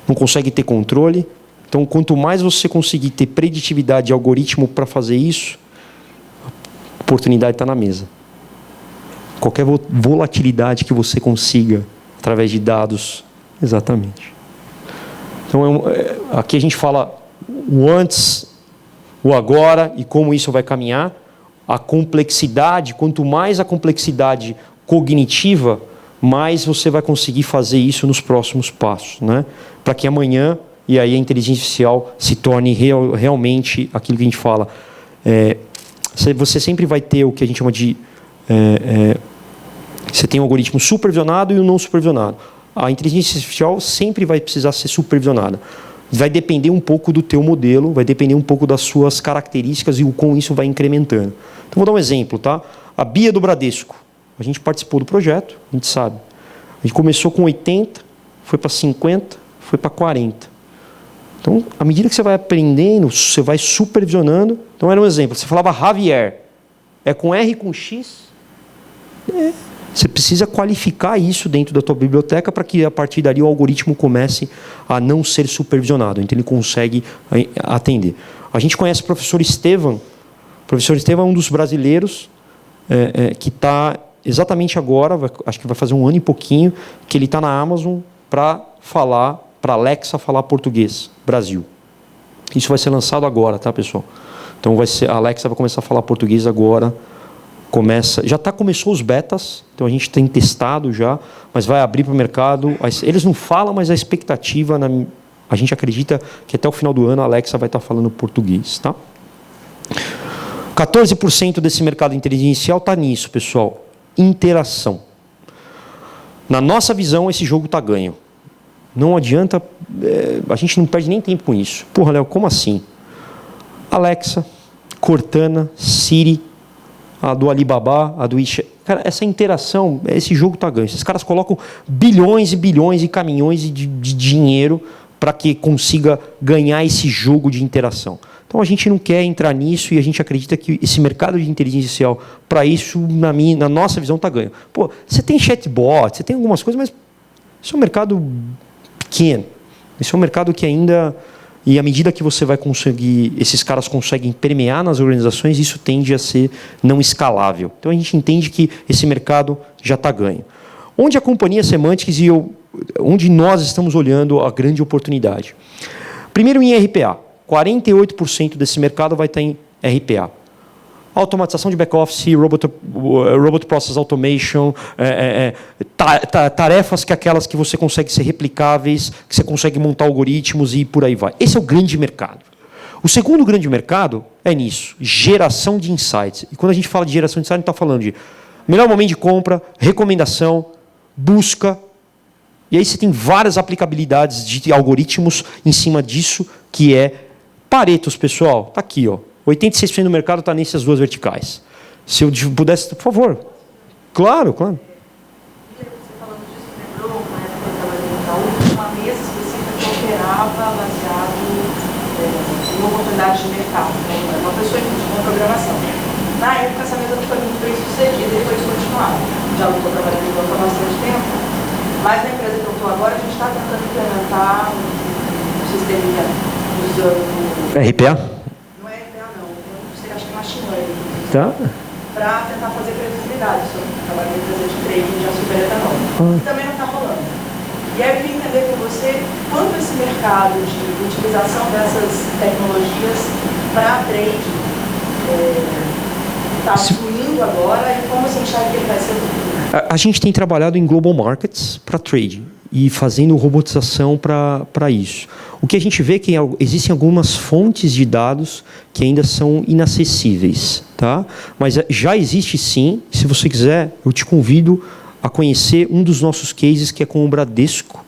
não consegue ter controle, então quanto mais você conseguir ter preditividade e algoritmo para fazer isso, a oportunidade está na mesa. Qualquer volatilidade que você consiga através de dados, exatamente. Então, aqui a gente fala o antes, o agora e como isso vai caminhar. A complexidade, quanto mais a complexidade cognitiva, mais você vai conseguir fazer isso nos próximos passos, né? Para que amanhã, e aí a inteligência artificial se torne realmente aquilo que a gente fala. Você sempre vai ter o que a gente chama de... você tem um algoritmo supervisionado e um não supervisionado. A inteligência artificial sempre vai precisar ser supervisionada. Vai depender um pouco do teu modelo, vai depender um pouco das suas características e o como isso vai incrementando. Então, vou dar um exemplo, tá? A Bia do Bradesco. A gente participou do projeto, a gente sabe. A gente começou com 80, foi para 50, foi para 40. Então, à medida que você vai aprendendo, você vai supervisionando. Então, era um exemplo. Você falava Javier. É com R e com X? Você precisa qualificar isso dentro da tua biblioteca para que, a partir dali, o algoritmo comece a não ser supervisionado. Então, ele consegue atender. A gente conhece o professor Estevam. O professor Estevam é um dos brasileiros que está exatamente agora, acho que vai fazer 1 ano e pouquinho, que ele está na Amazon para a Alexa falar português, Brasil. Isso vai ser lançado agora, tá, pessoal? Então, a Alexa vai começar a falar português agora. Começou os betas, então a gente tem testado já, mas vai abrir para o mercado. Eles não falam, mas a expectativa, a gente acredita que até o final do ano a Alexa vai estar falando português. Tá? 14% desse mercado inteligencial está nisso, pessoal. Interação. Na nossa visão, esse jogo está ganho. Não adianta, a gente não perde nem tempo com isso. Porra, Léo, como assim? Alexa, Cortana, Siri, a do Alibaba, a do WeChat. Cara, essa interação, esse jogo está ganho. Esses caras colocam bilhões e bilhões e caminhões de dinheiro para que consiga ganhar esse jogo de interação. Então, a gente não quer entrar nisso e a gente acredita que esse mercado de inteligência artificial, para isso, na nossa visão, está ganho. Pô, você tem chatbot, você tem algumas coisas, mas isso é um mercado pequeno. Isso é um mercado que ainda... E à medida que você vai conseguir, esses caras conseguem permear nas organizações, isso tende a ser não escalável. Então a gente entende que esse mercado já está ganho. Onde a companhia Semantics onde nós estamos olhando a grande oportunidade? Primeiro em RPA. 48% desse mercado vai estar em RPA. Automatização de back-office, robot process automation, tarefas que aquelas que você consegue ser replicáveis, que você consegue montar algoritmos e por aí vai. Esse é o grande mercado. O segundo grande mercado é nisso, geração de insights. E quando a gente fala de geração de insights, a gente está falando de melhor momento de compra, recomendação, busca. E aí você tem várias aplicabilidades de algoritmos em cima disso, que é Paretos, pessoal. Está aqui, ó. 86% do mercado está nessas duas verticais. Se eu pudesse, por favor. Claro, claro. Você falando disso, lembrou uma época que eu trabalhei no Itaú, uma mesa específica que operava baseado em oportunidades de mercado. Uma pessoa que tinha uma programação. Na época, essa mesa não foi muito bem sucedida e foi descontinuada. Já não estou trabalhando em banco há bastante tempo, mas na empresa que eu estou agora, a gente está tentando implementar um sistema usando... RPA? Tá. Para tentar fazer previsibilidade. Só trabalhando em empresa de trading de açúcar e etanol. E também não está rolando. E aí eu queria entender com você quanto esse mercado de utilização dessas tecnologias para trading está fluindo agora e como você enxerga que ele vai ser no futuro? A gente tem trabalhado em global markets para trading e fazendo robotização para isso. O que a gente vê é que existem algumas fontes de dados que ainda são inacessíveis, tá? Mas já existe sim. Se você quiser, eu te convido a conhecer um dos nossos cases, que é com o Bradesco.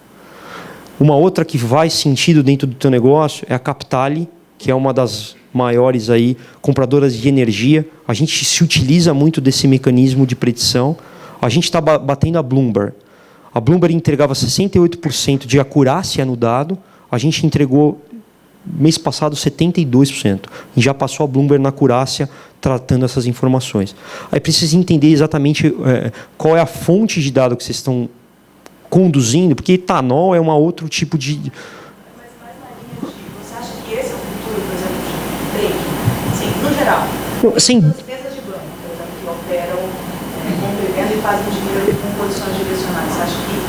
Uma outra que faz sentido dentro do teu negócio é a Capitale, que é uma das maiores aí, compradoras de energia. A gente se utiliza muito desse mecanismo de predição. A gente está batendo a Bloomberg. A Bloomberg entregava 68% de acurácia no dado. A gente entregou, mês passado, 72%. E já passou a Bloomberg na acurácia, tratando essas informações. Aí precisa entender exatamente qual é a fonte de dado que vocês estão conduzindo, porque etanol é um outro tipo de... Mas mais na linha de... Você acha que esse é o futuro, por exemplo, de trading? Sim, no geral. Sem... As empresas de banco, por exemplo, que operam complementando e fazem dinheiro com posições direcionais. Você acha que o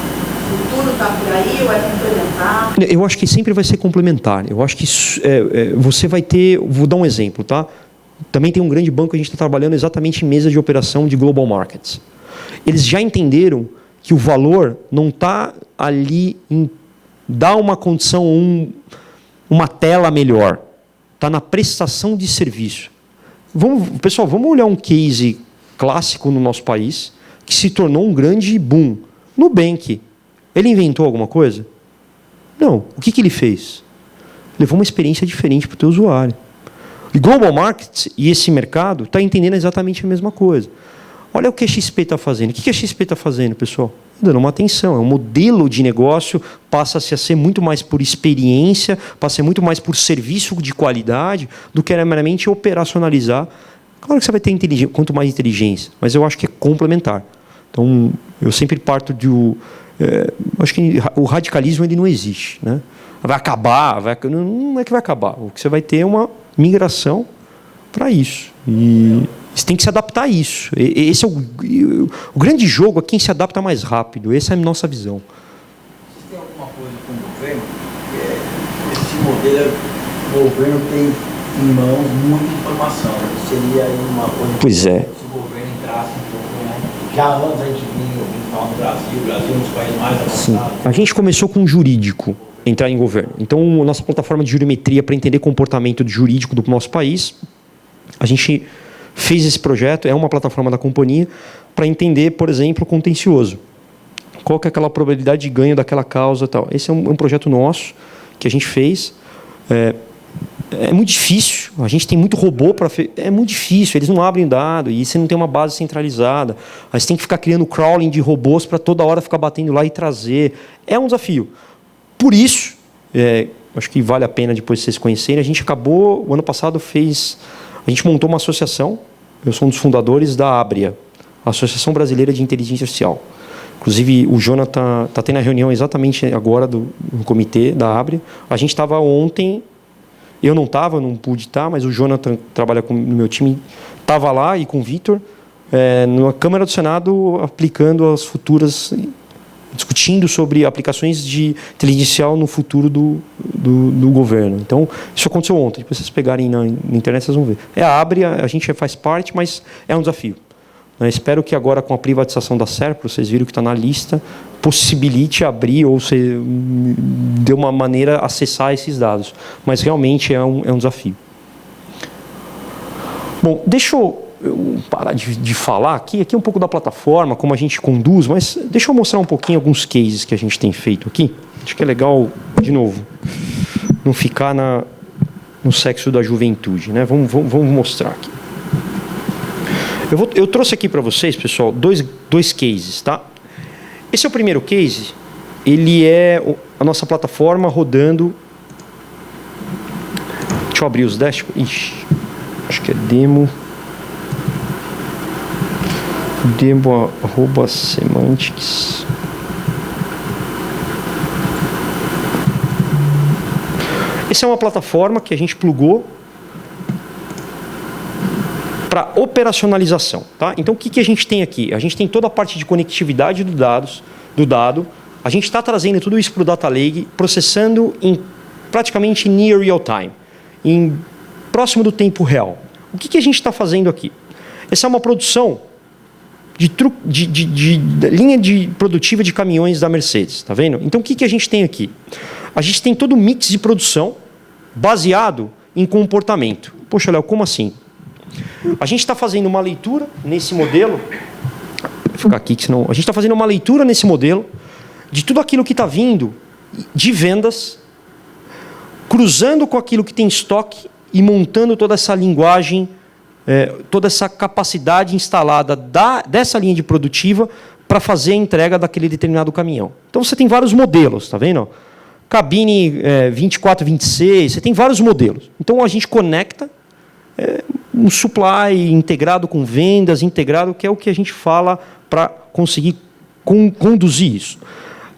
futuro está por aí ou é complementar? Eu acho que sempre vai ser complementar. Eu acho que você vai ter... Vou dar um exemplo, tá? Também tem um grande banco que a gente está trabalhando exatamente em mesa de operação de global markets. Eles já entenderam que o valor não está ali em dar uma condição, uma tela melhor. Está na prestação de serviço. Pessoal, vamos olhar um case clássico no nosso país que se tornou um grande boom. Nubank. Ele inventou alguma coisa? Não. O que ele fez? Levou uma experiência diferente para o teu usuário. E Global Markets e esse mercado está entendendo exatamente a mesma coisa. Olha o que a XP está fazendo. O que a XP está fazendo, pessoal? Dando uma atenção. É um modelo de negócio, passa-se a ser muito mais por experiência, passa a ser muito mais por serviço de qualidade, do que era meramente operacionalizar. Claro que você vai ter quanto mais inteligência, mas eu acho que é complementar. Então, eu sempre parto acho que o radicalismo ele não existe, né? Vai acabar, não é que vai acabar. O que você vai ter é uma migração para isso. E você tem que se adaptar a isso. Esse é o grande jogo, é quem se adapta mais rápido. Essa é a nossa visão. Você tem alguma coisa com o governo? Esse modelo, o governo tem em mãos muita informação. Seria aí uma coisa... Pois é. Se o governo entrasse um pouco, né? Já antes a gente vinha falar do Brasil, o Brasil é um dos países mais avançados. Sim. A gente começou com o jurídico entrar em governo. Então, a nossa plataforma de jurimetria para entender comportamento jurídico do nosso país, a gente fez esse projeto, é uma plataforma da companhia, para entender, por exemplo, o contencioso. Qual que é aquela probabilidade de ganho daquela causa e tal. Esse é um projeto nosso, que a gente fez. É muito difícil, a gente tem muito robô para... É muito difícil, eles não abrem dado, e você não tem uma base centralizada. Aí você tem que ficar criando crawling de robôs para toda hora ficar batendo lá e trazer. É um desafio. Por isso, acho que vale a pena depois vocês conhecerem, a gente acabou, o ano passado a gente montou uma associação, eu sou um dos fundadores da ABRIA, Associação Brasileira de Inteligência Artificial. Inclusive, o Jonathan está tendo a reunião exatamente agora no comitê da ABRIA. A gente estava ontem, eu não estava, não pude estar, mas o Jonathan trabalha no meu time, estava lá e com o Vitor, na Câmara do Senado, aplicando as futuras... discutindo sobre aplicações de inteligência artificial no futuro do governo. Então, isso aconteceu ontem. Depois vocês pegarem na internet, vocês vão ver. A ABRIA, a gente faz parte, mas é um desafio. Eu espero que agora, com a privatização da Serpro, vocês viram que está na lista, possibilite abrir ou de uma maneira acessar esses dados. Mas realmente é um desafio. Bom, deixa eu parar de falar aqui é um pouco da plataforma, como a gente conduz, mas deixa eu mostrar um pouquinho alguns cases que a gente tem feito aqui. Acho que é legal, de novo, não ficar no sexo da juventude, né? Vamos mostrar aqui. Eu trouxe aqui para vocês, pessoal, dois cases, tá? Esse é o primeiro case, ele é a nossa plataforma rodando... Deixa eu abrir os dashboards. Ixi, acho que é demo... demo@semantics. Essa é uma plataforma que a gente plugou para operacionalização, tá? Então, o que a gente tem aqui? A gente tem toda a parte de conectividade do dado. A gente está trazendo tudo isso para o Data Lake, processando em praticamente near real time, próximo do tempo real. O que a gente está fazendo aqui? Essa é uma produção de linha produtiva de caminhões da Mercedes, tá vendo? Então, o que a gente tem aqui? A gente tem todo o mix de produção baseado em comportamento. Poxa, Léo, como assim? A gente está fazendo uma leitura nesse modelo. Vou ficar aqui, que senão... A gente está fazendo uma leitura nesse modelo de tudo aquilo que está vindo de vendas, cruzando com aquilo que tem estoque e montando toda essa linguagem, toda essa capacidade instalada dessa linha de produtiva para fazer a entrega daquele determinado caminhão. Então, você tem vários modelos, tá vendo? Cabine 24, 26, você tem vários modelos. Então, a gente conecta um supply integrado com vendas, integrado, que é o que a gente fala para conseguir conduzir isso.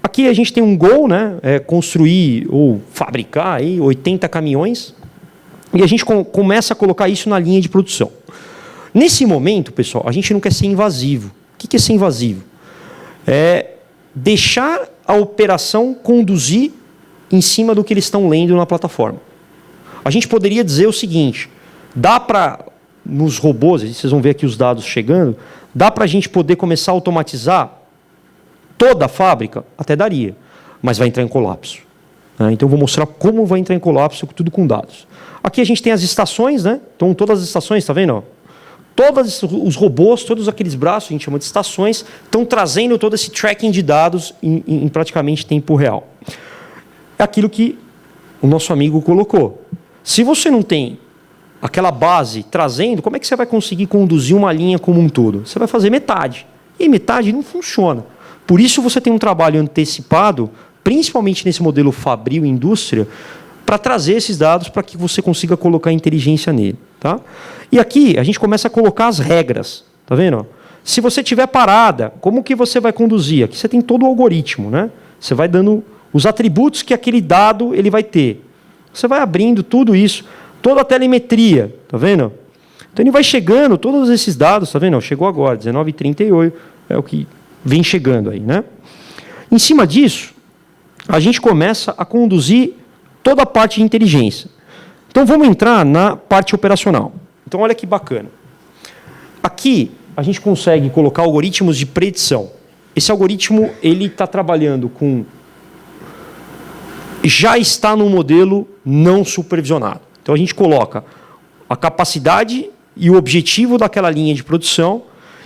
Aqui a gente tem um goal, né? Construir ou fabricar aí 80 caminhões, e a gente começa a colocar isso na linha de produção. Nesse momento, pessoal, a gente não quer ser invasivo. O que é ser invasivo? É deixar a operação conduzir em cima do que eles estão lendo na plataforma. A gente poderia dizer o seguinte, dá para, nos robôs, vocês vão ver aqui os dados chegando, dá para a gente poder começar a automatizar toda a fábrica? Até daria, mas vai entrar em colapso. Então, eu vou mostrar como vai entrar em colapso, tudo com dados. Aqui a gente tem as estações, né? Então, todas as estações, está vendo? Todos os robôs, todos aqueles braços, a gente chama de estações, estão trazendo todo esse tracking de dados em praticamente tempo real. É aquilo que o nosso amigo colocou. Se você não tem aquela base trazendo, como é que você vai conseguir conduzir uma linha como um todo? Você vai fazer metade. E metade não funciona. Por isso você tem um trabalho antecipado, principalmente nesse modelo Fabril Indústria, para trazer esses dados para que você consiga colocar inteligência nele. Tá? E aqui a gente começa a colocar as regras. Tá vendo? Se você tiver parada, como que você vai conduzir? Aqui você tem todo o algoritmo. Né? Você vai dando os atributos que aquele dado ele vai ter. Você vai abrindo tudo isso, toda a telemetria. Tá vendo? Então ele vai chegando, todos esses dados, tá vendo? Chegou agora, 19h38, é o que vem chegando aí. Né? Em cima disso, a gente começa a conduzir toda a parte de inteligência. Então, vamos entrar na parte operacional. Então, olha que bacana. Aqui, a gente consegue colocar algoritmos de predição. Esse algoritmo ele está trabalhando com... Já está no modelo não supervisionado. Então, a gente coloca a capacidade e o objetivo daquela linha de produção,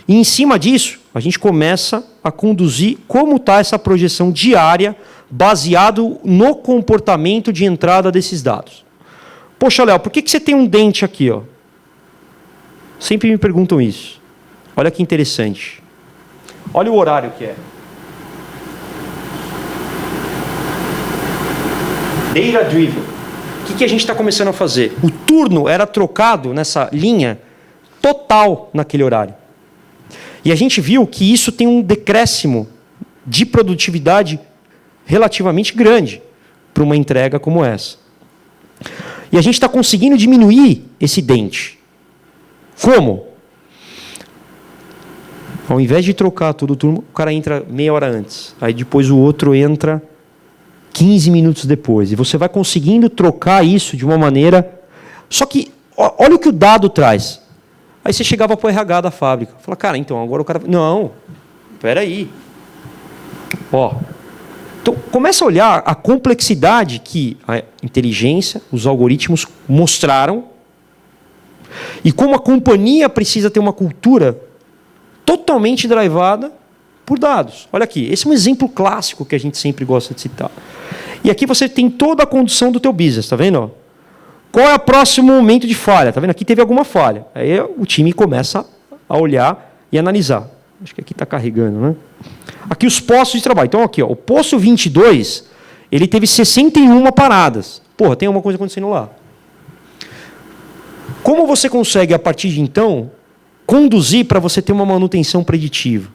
e, em cima disso, a gente começa a conduzir como está essa projeção diária baseado no comportamento de entrada desses dados. Poxa, Léo, por que você tem um dente aqui? Ó? Sempre me perguntam isso. Olha que interessante. Olha o horário que é. Data driven. O que a gente está começando a fazer? O turno era trocado nessa linha total naquele horário. E a gente viu que isso tem um decréscimo de produtividade relativamente grande para uma entrega como essa. E a gente está conseguindo diminuir esse dente. Como? Ao invés de trocar todo o turno, o cara entra meia hora antes. Aí depois o outro entra 15 minutos depois. E você vai conseguindo trocar isso de uma maneira... Só que, olha o que o dado traz. Aí você chegava para o RH da fábrica. Fala, cara, então, agora o cara... Não, espera aí. Ó... Então, começa a olhar a complexidade que a inteligência, os algoritmos mostraram e como a companhia precisa ter uma cultura totalmente drivada por dados. Olha aqui, esse é um exemplo clássico que a gente sempre gosta de citar. E aqui você tem toda a condução do teu business, tá vendo? Qual é o próximo momento de falha? Tá vendo? Aqui teve alguma falha. Aí o time começa a olhar e analisar. Acho que aqui está carregando, né? Aqui os postos de trabalho. Então, aqui, ó, o posto 22, ele teve 61 paradas. Porra, tem alguma coisa acontecendo lá. Como você consegue, a partir de então, conduzir para você ter uma manutenção preditiva?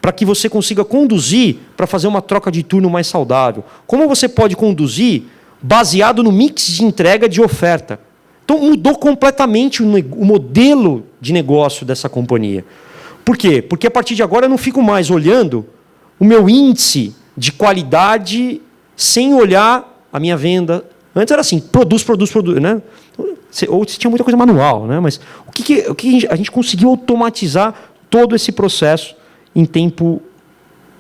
Para que você consiga conduzir para fazer uma troca de turno mais saudável? Como você pode conduzir baseado no mix de entrega de oferta? Então, mudou completamente o modelo de negócio dessa companhia. Por quê? Porque a partir de agora eu não fico mais olhando o meu índice de qualidade sem olhar a minha venda. Antes era assim, produz, né? Ou você tinha muita coisa manual, né? Mas o que a gente conseguiu automatizar todo esse processo em tempo,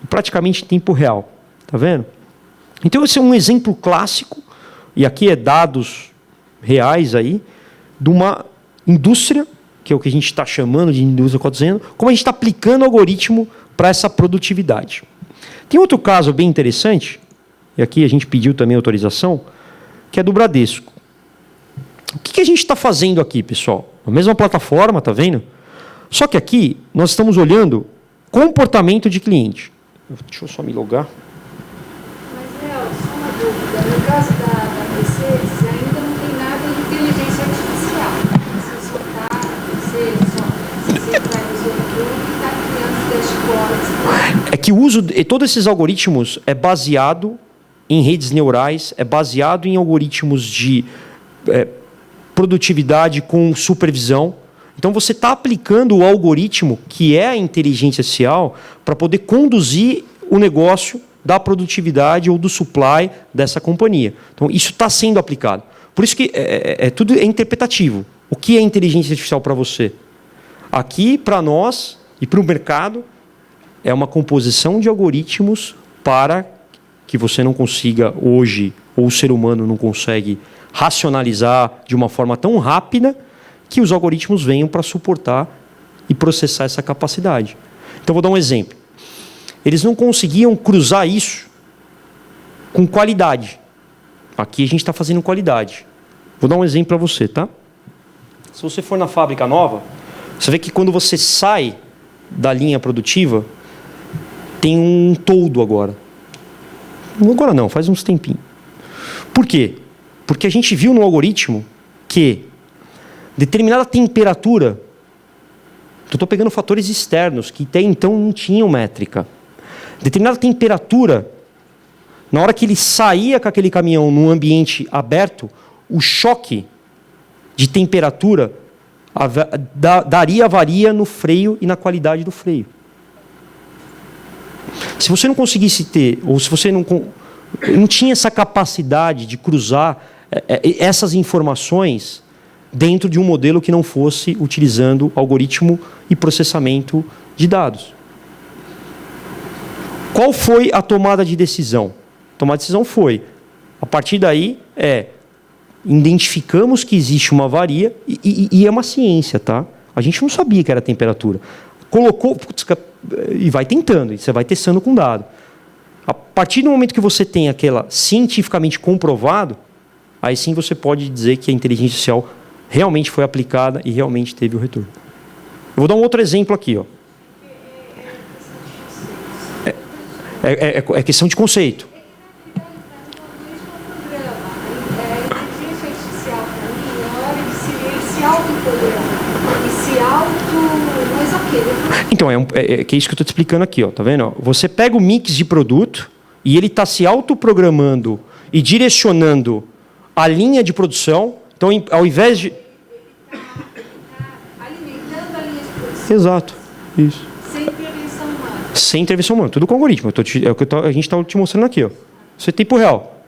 praticamente em tempo real. Tá vendo? Então esse é um exemplo clássico, e aqui é dados reais aí, de uma indústria, que é o que a gente está chamando de indústria 4.0, como a gente está aplicando algoritmo para essa produtividade. Tem outro caso bem interessante, e aqui a gente pediu também autorização, que é do Bradesco. O que a gente está fazendo aqui, pessoal? A mesma plataforma, tá vendo? Só que aqui nós estamos olhando comportamento de cliente. Deixa eu só me logar. Mas, Léo, só uma dúvida. No caso da Mercedes, ainda não tem nada de inteligência artificial. Você só está, você vai resolver e está criando dashboards. É que o uso de todos esses algoritmos é baseado em redes neurais, é baseado em algoritmos de produtividade com supervisão. Então, você está aplicando o algoritmo, que é a inteligência artificial, para poder conduzir o negócio da produtividade ou do supply dessa companhia. Então, isso está sendo aplicado. Por isso que tudo é interpretativo. O que é inteligência artificial para você? Aqui, para nós e para o mercado, é uma composição de algoritmos para que você não consiga hoje, ou o ser humano não consegue racionalizar de uma forma tão rápida, que os algoritmos venham para suportar e processar essa capacidade. Então, vou dar um exemplo. Eles não conseguiam cruzar isso com qualidade. Aqui a gente está fazendo qualidade. Vou dar um exemplo para você, tá? Se você for na fábrica nova, você vê que quando você sai da linha produtiva, tem um toldo agora. Agora não, faz uns tempinhos. Por quê? Porque a gente viu no algoritmo que determinada temperatura, eu estou pegando fatores externos que até então não tinham métrica. Determinada temperatura, na hora que ele saía com aquele caminhão num ambiente aberto, o choque de temperatura daria avaria no freio e na qualidade do freio. Se você não conseguisse ter, ou se você não tinha essa capacidade de cruzar essas informações dentro de um modelo que não fosse utilizando algoritmo e processamento de dados. Qual foi a tomada de decisão? A tomada de decisão foi, a partir daí, identificamos que existe uma avaria, e é uma ciência, tá? A gente não sabia que era a temperatura. Colocou, e vai tentando, e você vai testando com dado. A partir do momento que você tem aquela cientificamente comprovado, aí sim você pode dizer que a inteligência artificial realmente foi aplicada e realmente teve o retorno. Eu vou dar um outro exemplo aqui. Ó. É questão de conceito. Então, é isso que eu estou te explicando aqui. Ó, tá vendo? Ó, você pega o mix de produto e ele está se autoprogramando e direcionando a linha de produção. Então, ao invés de... alimentando a linha de produção. Exato. Isso. Sem intervenção humana. Sem intervenção humana. Tudo com algoritmo. É o que a gente está te mostrando aqui. Ó. Isso é tempo real.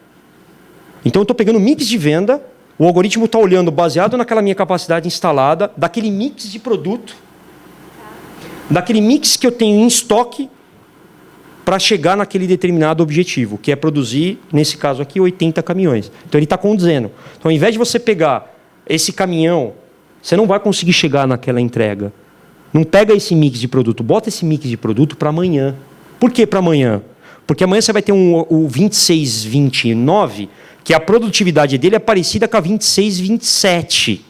Então, eu estou pegando o mix de venda, o algoritmo está olhando baseado naquela minha capacidade instalada, daquele mix de produto, daquele mix que eu tenho em estoque para chegar naquele determinado objetivo, que é produzir, nesse caso aqui, 80 caminhões. Então, ele está conduzendo. Então, ao invés de você pegar esse caminhão, você não vai conseguir chegar naquela entrega. Não pega esse mix de produto, bota esse mix de produto para amanhã. Por que para amanhã? Porque amanhã você vai ter o 2629, que a produtividade dele é parecida com a 2627.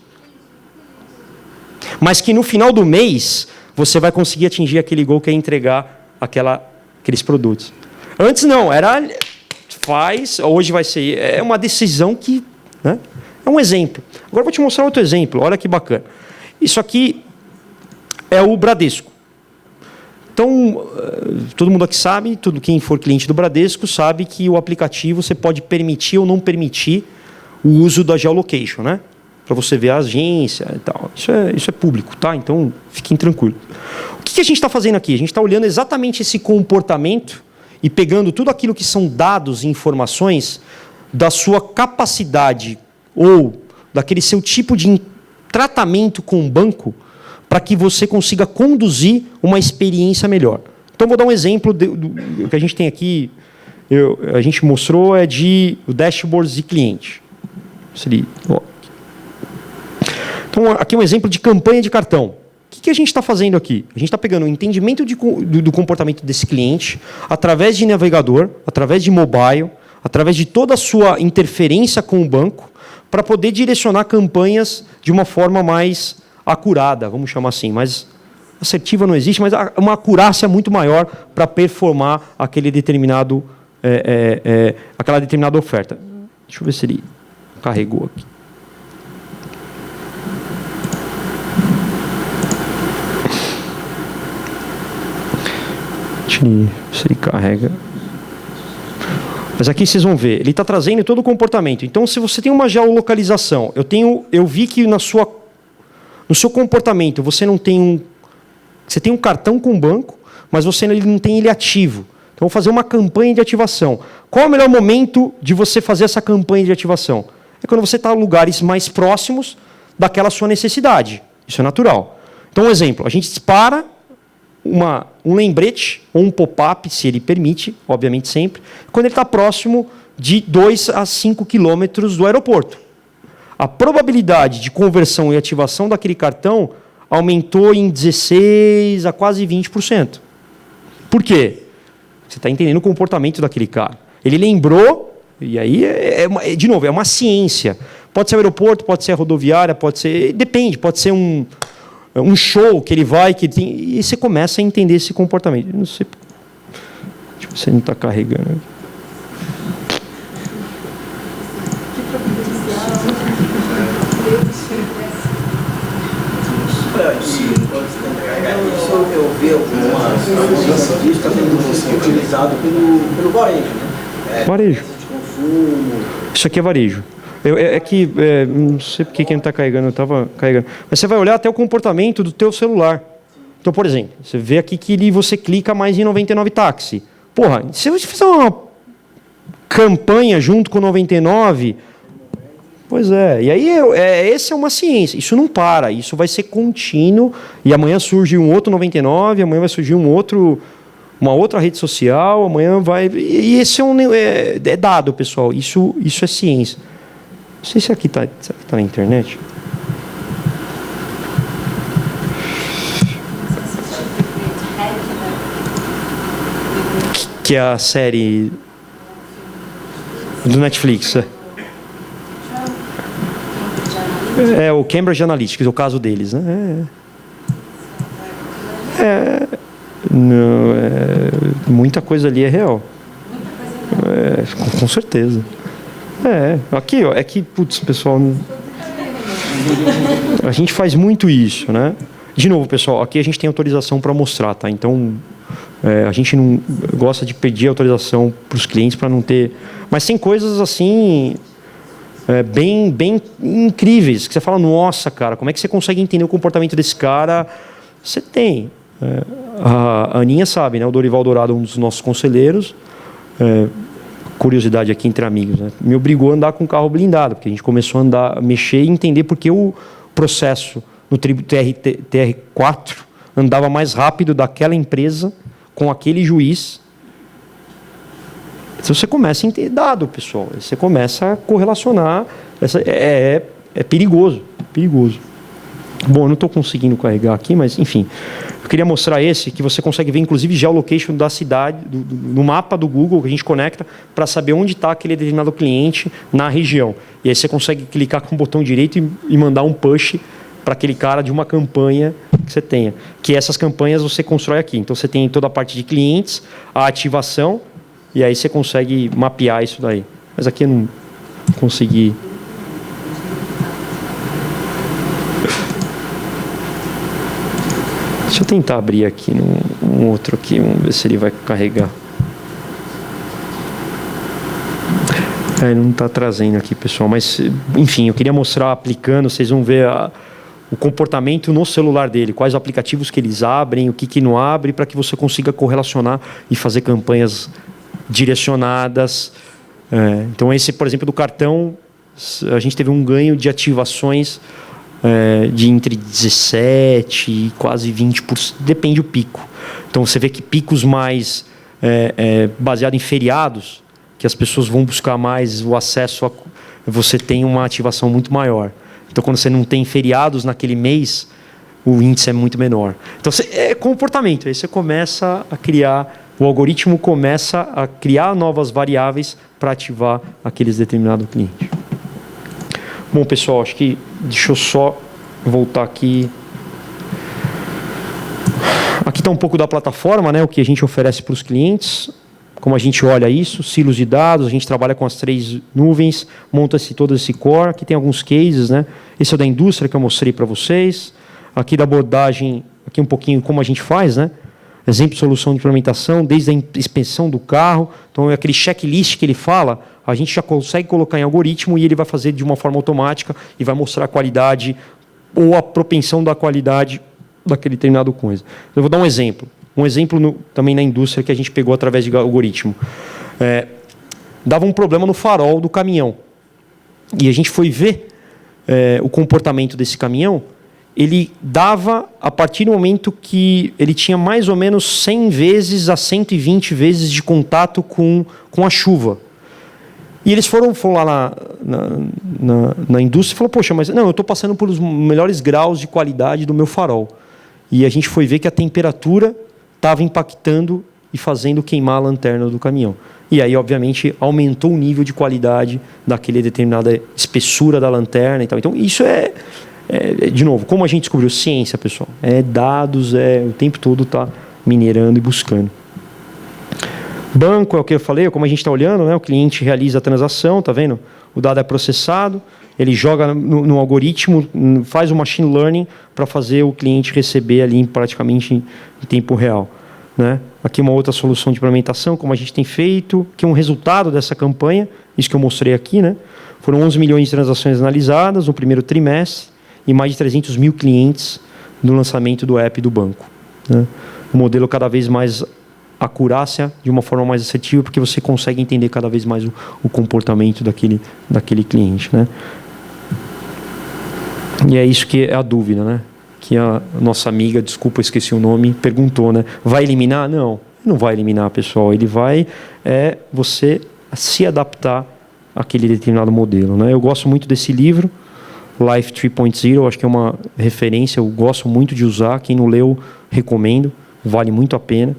Mas que no final do mês, você vai conseguir atingir aquele gol que é entregar aqueles produtos. Antes não, era hoje vai ser, é uma decisão que, né, é um exemplo. Agora eu vou te mostrar outro exemplo, olha que bacana. Isso aqui é o Bradesco. Então, todo mundo aqui sabe, quem for cliente do Bradesco sabe que o aplicativo você pode permitir ou não permitir o uso da geolocation, né? Para você ver a agência e tal. Isso é público, tá? Então, fiquem tranquilos. O que a gente está fazendo aqui? A gente está olhando exatamente esse comportamento e pegando tudo aquilo que são dados e informações da sua capacidade ou daquele seu tipo de tratamento com o banco para que você consiga conduzir uma experiência melhor. Então, vou dar um exemplo do que a gente tem aqui, a gente mostrou, é de dashboards de cliente. Então, aqui é um exemplo de campanha de cartão. O que a gente está fazendo aqui? A gente está pegando o entendimento do comportamento desse cliente através de navegador, através de mobile, através de toda a sua interferência com o banco, para poder direcionar campanhas de uma forma mais acurada, vamos chamar assim, mas assertiva não existe, mas uma acurácia muito maior para performar aquele determinado, aquela determinada oferta. Deixa eu ver se ele carregou aqui. Deixa eu ver se ele carrega. Mas aqui vocês vão ver, ele está trazendo todo o comportamento. Então, se você tem uma geolocalização, eu vi que no seu comportamento você não tem você tem um cartão com banco, mas você não tem ele ativo. Então, vou fazer uma campanha de ativação. Qual é o melhor momento de você fazer essa campanha de ativação? É quando você está em lugares mais próximos daquela sua necessidade. Isso é natural. Então, um exemplo, a gente dispara um lembrete ou um pop-up, se ele permite, obviamente sempre, quando ele está próximo de 2 a 5 quilômetros do aeroporto. A probabilidade de conversão e ativação daquele cartão aumentou em 16% a quase 20%. Por quê? Você está entendendo o comportamento daquele cara. Ele lembrou, e aí, de novo, é uma ciência. Pode ser o aeroporto, pode ser a rodoviária, pode ser... Depende, pode ser um show que ele vai, e você começa a entender esse comportamento. Eu não sei... Deixa eu ver se ele não está carregando. Eu vi algumas disso está sendo utilizado pelo varejo, né? Varejo. De consumo. Isso aqui é varejo. Não sei porque quem não está carregando, eu estava carregando. Mas você vai olhar até o comportamento do teu celular. Então, por exemplo, você vê aqui que você clica mais em 99 táxi. Porra, se você fizer uma campanha junto com 99... Pois é, e aí essa é uma ciência, isso não para, isso vai ser contínuo, e amanhã surge um outro 99, amanhã vai surgir uma outra rede social, amanhã vai... E esse é dado, pessoal, isso é ciência. Não sei se aqui está na internet. Que é a série do Netflix, É o Cambridge Analytica, o caso deles, né? Muita coisa ali é real. Com certeza. Aqui, ó, é que, putz, pessoal, a gente faz muito isso, né? De novo, pessoal, aqui a gente tem autorização para mostrar, tá? Então, a gente não gosta de pedir autorização para os clientes para não ter... Mas tem coisas assim... bem incríveis, que você fala, nossa, cara, como é que você consegue entender o comportamento desse cara? Você tem. A Aninha sabe, né? O Dorival Dourado, um dos nossos conselheiros, curiosidade aqui entre amigos, né? Me obrigou a andar com um carro blindado, porque a gente começou a mexer e entender porque o processo no TR4 andava mais rápido daquela empresa com aquele juiz. Então você começa a entender dado, pessoal. Você começa a correlacionar. É perigoso. Perigoso. Bom, eu não estou conseguindo carregar aqui, mas enfim. Eu queria mostrar esse, que você consegue ver, inclusive, geolocation da cidade, no mapa do Google, que a gente conecta, para saber onde está aquele determinado cliente na região. E aí você consegue clicar com o botão direito e mandar um push para aquele cara de uma campanha que você tenha. Que essas campanhas você constrói aqui. Então você tem toda a parte de clientes, a ativação, e aí você consegue mapear isso daí. Mas aqui eu não consegui. Deixa eu tentar abrir aqui um outro aqui, vamos ver se ele vai carregar. Ele não está trazendo aqui, pessoal, mas enfim, eu queria mostrar aplicando, vocês vão ver o comportamento no celular dele, quais aplicativos que eles abrem, o que não abre, para que você consiga correlacionar e fazer campanhas direcionadas. Então esse, por exemplo, do cartão, a gente teve um ganho de ativações de entre 17% e quase 20%, depende do pico. Então você vê que picos mais baseado em feriados, que as pessoas vão buscar mais o acesso, você tem uma ativação muito maior. Então quando você não tem feriados naquele mês, o índice é muito menor. Então é comportamento, aí você começa a criar, o algoritmo começa a criar novas variáveis para ativar aqueles determinados clientes. Bom, pessoal, acho que deixa eu só voltar aqui. Aqui está um pouco da plataforma, né, o que a gente oferece para os clientes, como a gente olha isso, silos de dados, a gente trabalha com as 3 nuvens, monta-se todo esse core, aqui tem alguns cases, né? Esse é o da indústria que eu mostrei para vocês, aqui da abordagem, aqui um pouquinho como a gente faz, né? Exemplo de solução de implementação, desde a inspeção do carro, então é aquele checklist que ele fala, a gente já consegue colocar em algoritmo e ele vai fazer de uma forma automática e vai mostrar a qualidade ou a propensão da qualidade daquele determinado coisa. Eu vou dar um exemplo. Um exemplo também na indústria que a gente pegou através de algoritmo. Dava um problema no farol do caminhão. E a gente foi ver o comportamento desse caminhão. Ele dava, a partir do momento que ele tinha mais ou menos 100 vezes a 120 vezes de contato com a chuva. E eles foram lá na indústria e falaram, poxa, mas não, eu estou passando por os melhores graus de qualidade do meu farol. E a gente foi ver que a temperatura estava impactando e fazendo queimar a lanterna do caminhão. E aí, obviamente, aumentou o nível de qualidade daquele determinada espessura da lanterna e tal. Então, isso de novo, como a gente descobriu? Ciência, pessoal. Dados, o tempo todo está minerando e buscando. Banco é o que eu falei, como a gente está olhando, né? O cliente realiza a transação, está vendo? O dado é processado, ele joga no algoritmo, faz o machine learning para fazer o cliente receber ali praticamente em tempo real, né? Aqui uma outra solução de implementação, como a gente tem feito, que é um resultado dessa campanha, isso que eu mostrei aqui, né? Foram 11 milhões de transações analisadas no primeiro trimestre e mais de 300 mil clientes no lançamento do app do banco, né? O modelo cada vez mais acurácia de uma forma mais assertiva, porque você consegue entender cada vez mais o comportamento daquele cliente, né? E é isso que é a dúvida, né? Que a nossa amiga, desculpa, eu esqueci o nome, perguntou, né? Vai eliminar? Não vai eliminar, pessoal. Ele vai você se adaptar àquele determinado modelo, né? Eu gosto muito desse livro, Life 3.0, acho que é uma referência, eu gosto muito de usar. Quem não leu, recomendo, vale muito a pena.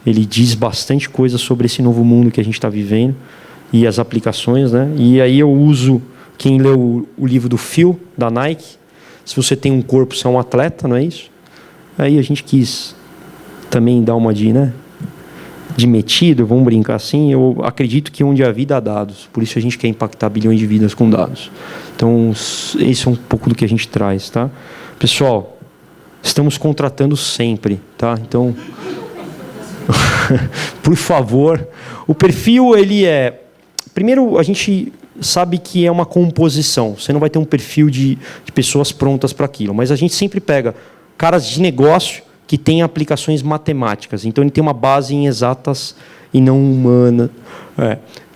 Ele diz bastante coisa sobre esse novo mundo que a gente está vivendo e as aplicações, né? E aí eu uso, quem leu o livro do Phil, da Nike, se você tem um corpo, você é um atleta, não é isso? Aí a gente quis também dar uma de metido, vamos brincar assim. Eu acredito que onde há vida há dados, por isso a gente quer impactar bilhões de vidas com dados. Então, esse é um pouco do que a gente traz, tá? Pessoal, estamos contratando sempre, tá? Então, por favor, o perfil, ele primeiro, a gente sabe que é uma composição. Você não vai ter um perfil de pessoas prontas para aquilo, mas a gente sempre pega caras de negócio que têm aplicações matemáticas. Então, ele tem uma base em exatas e não humana.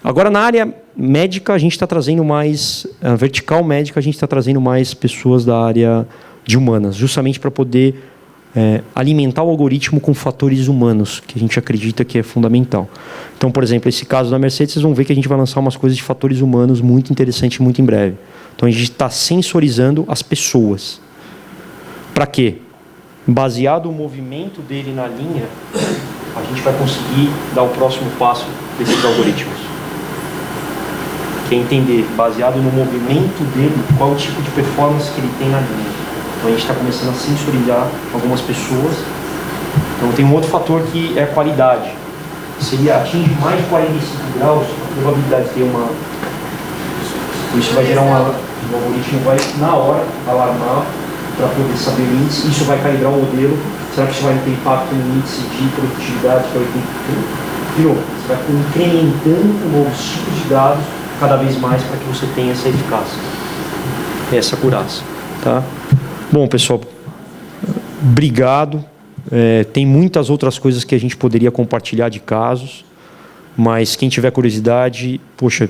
Agora, na área médica, a gente está trazendo mais... A vertical médica, a gente está trazendo mais pessoas da área de humanas, justamente para poder alimentar o algoritmo com fatores humanos, que a gente acredita que é fundamental. Então, por exemplo, esse caso da Mercedes, vocês vão ver que a gente vai lançar umas coisas de fatores humanos muito interessantes muito em breve. Então, a gente está sensorizando as pessoas. Para quê? Baseado no movimento dele na linha, a gente vai conseguir dar o próximo passo desses algoritmos. Que é entender, baseado no movimento dele, qual o tipo de performance que ele tem na linha. Então, a gente está começando a sensorizar algumas pessoas. Então, tem um outro fator que é a qualidade. Se ele atinge mais de 45 graus, a probabilidade de ter isso vai gerar o algoritmo vai, na hora, alarmar para poder saber o índice. Isso vai calibrar o modelo. Será que isso vai ter impacto no índice de produtividade? Você vai incrementando novos tipos de dados cada vez mais para que você tenha essa eficácia, essa acurácia, tá? Bom, pessoal, obrigado. Tem muitas outras coisas que a gente poderia compartilhar de casos, mas quem tiver curiosidade, poxa,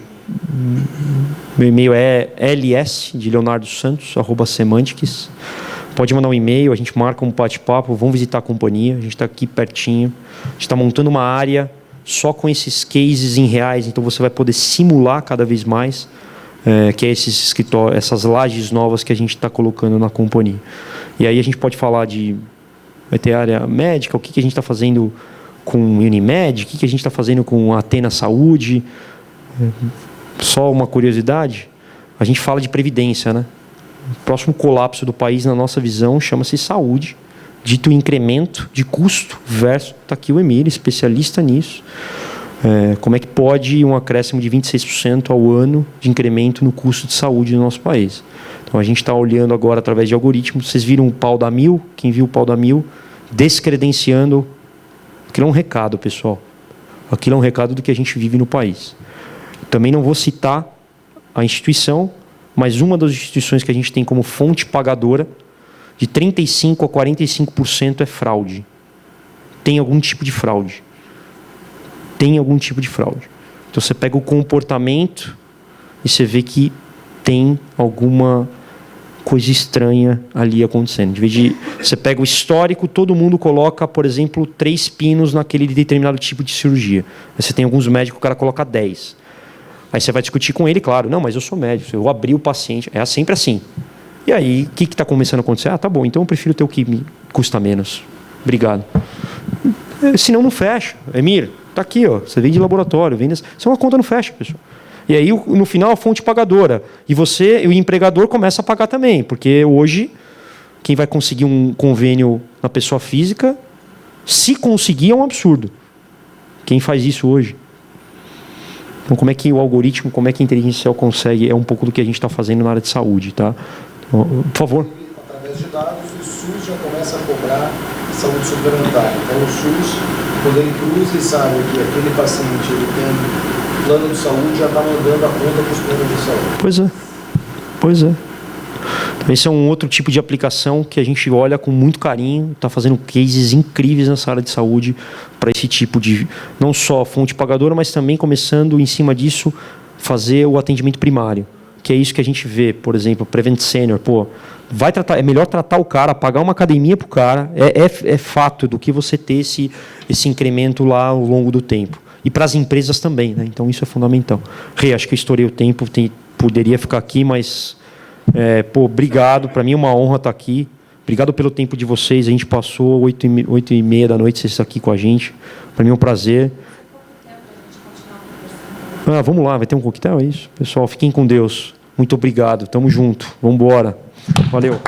meu e-mail é ls, de Leonardo Santos, @semantics. Pode mandar um e-mail, a gente marca um bate-papo, vão visitar a companhia, a gente está aqui pertinho. A gente está montando uma área só com esses cases em reais, então você vai poder simular cada vez mais, que é esses escritórios, essas lajes novas que a gente está colocando na companhia. E aí a gente pode falar vai ter área médica, o que a gente está fazendo com Unimed, o que a gente está fazendo com a Atena Saúde. Só uma curiosidade, A gente fala de previdência, né? O próximo colapso do país, na nossa visão, chama-se saúde. Dito incremento de custo versus... Está aqui o Emílio, especialista nisso. Como é que pode um acréscimo de 26% ao ano de incremento no custo de saúde no nosso país? Então, a gente está olhando agora através de algoritmos. Vocês viram o pau da Mil? Quem viu o pau da Mil? Descredenciando. Aquilo é um recado, pessoal. Aquilo é um recado do que a gente vive no país. Também não vou citar a instituição, mas uma das instituições que a gente tem como fonte pagadora, de 35% a 45% é fraude. Tem algum tipo de fraude. Tem algum tipo de fraude. Então você pega o comportamento e você vê que tem alguma coisa estranha ali acontecendo. De vez de você pega o histórico, todo mundo coloca, por exemplo, 3 pinos naquele determinado tipo de cirurgia. Aí você tem alguns médicos, o cara coloca 10. Aí você vai discutir com ele, claro, não, mas eu sou médico, eu abri o paciente. É sempre assim. E aí, o que está começando a acontecer? Ah, tá bom, então eu prefiro ter o que me custa menos. Obrigado. Senão não fecha. Emir, tá aqui, ó. Você vem de laboratório, vem dessa... Isso é uma conta não fecha, pessoal. E aí, no final, a fonte pagadora. E o empregador começa a pagar também, porque hoje, quem vai conseguir um convênio na pessoa física, se conseguir, é um absurdo. Quem faz isso hoje? Então, como é que o algoritmo, como é que a inteligência artificial consegue, é um pouco do que a gente está fazendo na área de saúde, tá? Então, por favor. Através de dados, o SUS já começa a cobrar saúde suplementar. Então, o SUS, quando ele cruza e sabe que aquele paciente ele tem plano de saúde, já está mandando a conta para os planos de saúde. Pois é. Pois é. Então, esse é um outro tipo de aplicação que a gente olha com muito carinho, está fazendo cases incríveis nessa área de saúde para esse tipo de, não só fonte pagadora, mas também começando em cima disso, fazer o atendimento primário, que é isso que a gente vê, por exemplo, Prevent Senior, vai tratar, é melhor tratar o cara, pagar uma academia para o cara, é fato do que você ter esse incremento lá ao longo do tempo. E para as empresas também, né? Então isso é fundamental. Rê, acho que eu estourei o tempo, poderia ficar aqui, mas obrigado, para mim é uma honra estar aqui. Obrigado pelo tempo de vocês, a gente passou 8h30 da noite, vocês estão aqui com a gente. Para mim é um prazer. Vamos lá, vai ter um coquetel, é isso? Pessoal, fiquem com Deus. Muito obrigado, tamo junto, vamos embora. Valeu.